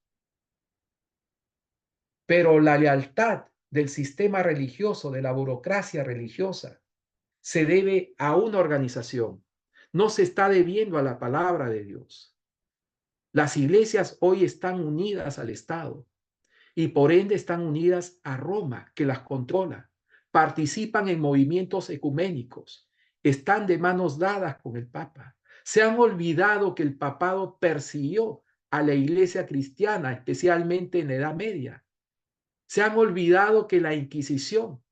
Speaker 1: pero la lealtad del sistema religioso, de la burocracia religiosa, se debe a una organización. No se está debiendo a la palabra de Dios. Las iglesias hoy están unidas al Estado y por ende están unidas a Roma, que las controla. Participan en movimientos ecuménicos. Están de manos dadas con el Papa. Se han olvidado que el papado persiguió a la iglesia cristiana, especialmente en la Edad Media. Se han olvidado que la Inquisición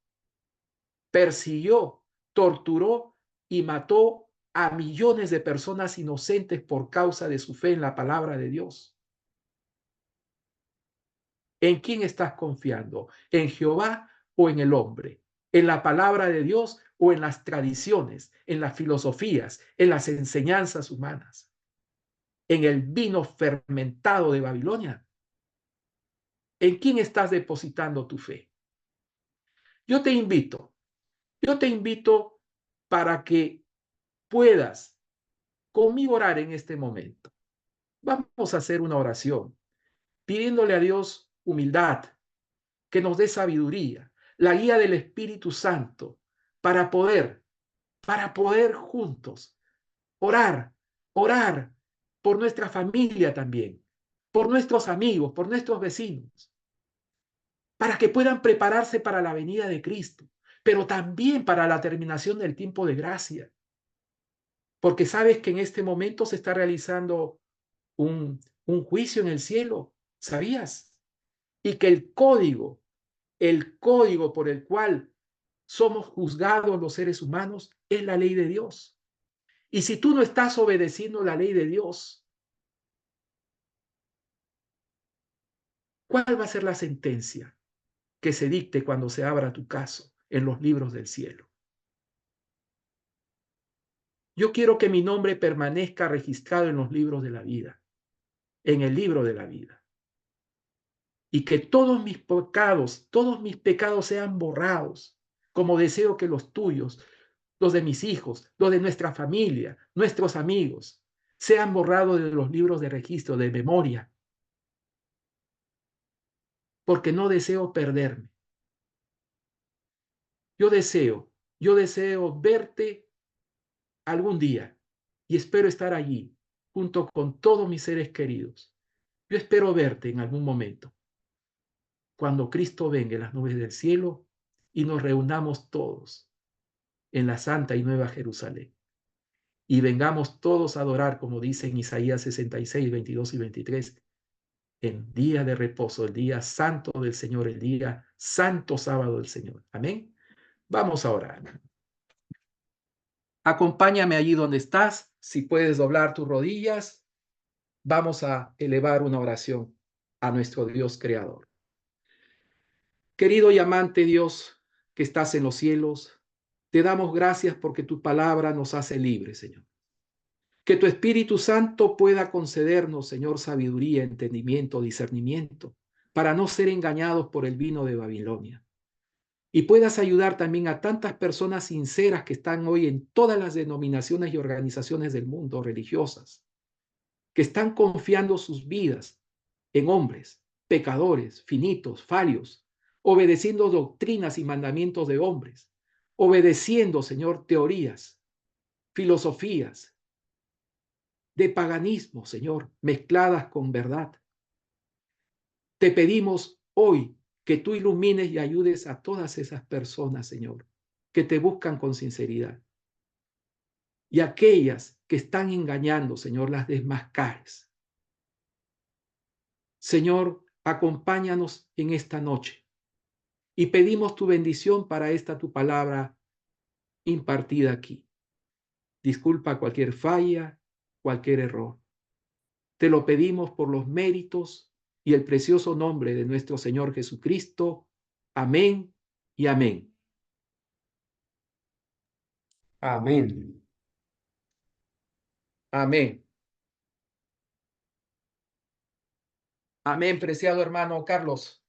Speaker 1: persiguió, torturó y mató a millones de personas inocentes por causa de su fe en la palabra de Dios. ¿En quién estás confiando? ¿En Jehová o en el hombre? ¿En la palabra de Dios o en las tradiciones, en las filosofías, en las enseñanzas humanas? ¿En el vino fermentado de Babilonia? ¿En quién estás depositando tu fe? Yo te invito para que puedas conmigo orar en este momento. Vamos a hacer una oración pidiéndole a Dios humildad, que nos dé sabiduría, la guía del Espíritu Santo para poder juntos orar por nuestra familia también, por nuestros amigos, por nuestros vecinos, para que puedan prepararse para la venida de Cristo, pero también para la terminación del tiempo de gracia. Porque sabes que en este momento se está realizando un juicio en el cielo ¿Sabías? Y que el código por el cual somos juzgados los seres humanos es la ley de Dios. Y si tú no estás obedeciendo la ley de Dios, ¿cuál va a ser la sentencia que se dicte cuando se abra tu caso en los libros del cielo? Yo quiero que mi nombre permanezca registrado en los libros de la vida, en el libro de la vida. Y que todos mis pecados sean borrados, como deseo que los tuyos, los de mis hijos, los de nuestra familia, nuestros amigos, sean borrados de los libros de registro, de memoria. Porque no deseo perderme. Yo deseo verte algún día y espero estar allí junto con todos mis seres queridos. Yo espero verte en algún momento, cuando Cristo venga en las nubes del cielo y nos reunamos todos en la santa y nueva Jerusalén. Y vengamos todos a adorar, como dice en Isaías 66, 22 y 23, en día de reposo, el día santo del Señor, el día santo sábado del Señor. Amén. Vamos a orar. Acompáñame allí donde estás. Si puedes doblar tus rodillas, vamos a elevar una oración a nuestro Dios creador. Querido y amante Dios que estás en los cielos, te damos gracias porque tu palabra nos hace libres, Señor. Que tu Espíritu Santo pueda concedernos, Señor, sabiduría, entendimiento, discernimiento, para no ser engañados por el vino de Babilonia. Y puedas ayudar también a tantas personas sinceras que están hoy en todas las denominaciones y organizaciones del mundo religiosas, que están confiando sus vidas en hombres, pecadores, finitos, falios, obedeciendo doctrinas y mandamientos de hombres, obedeciendo, Señor, teorías, filosofías de paganismo, Señor, mezcladas con verdad. Te pedimos hoy que tú ilumines y ayudes a todas esas personas, Señor, que te buscan con sinceridad. Y aquellas que están engañando, Señor, las desmascares. Señor, acompáñanos en esta noche y pedimos tu bendición para esta tu palabra impartida aquí. Disculpa cualquier falla, cualquier error. Te lo pedimos por los méritos y el precioso nombre de nuestro Señor Jesucristo. Amén y amén.
Speaker 3: Amén.
Speaker 1: Amén. Amén, preciado hermano Carlos.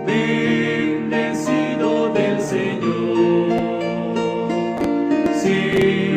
Speaker 4: Bendecido del Señor. Sí.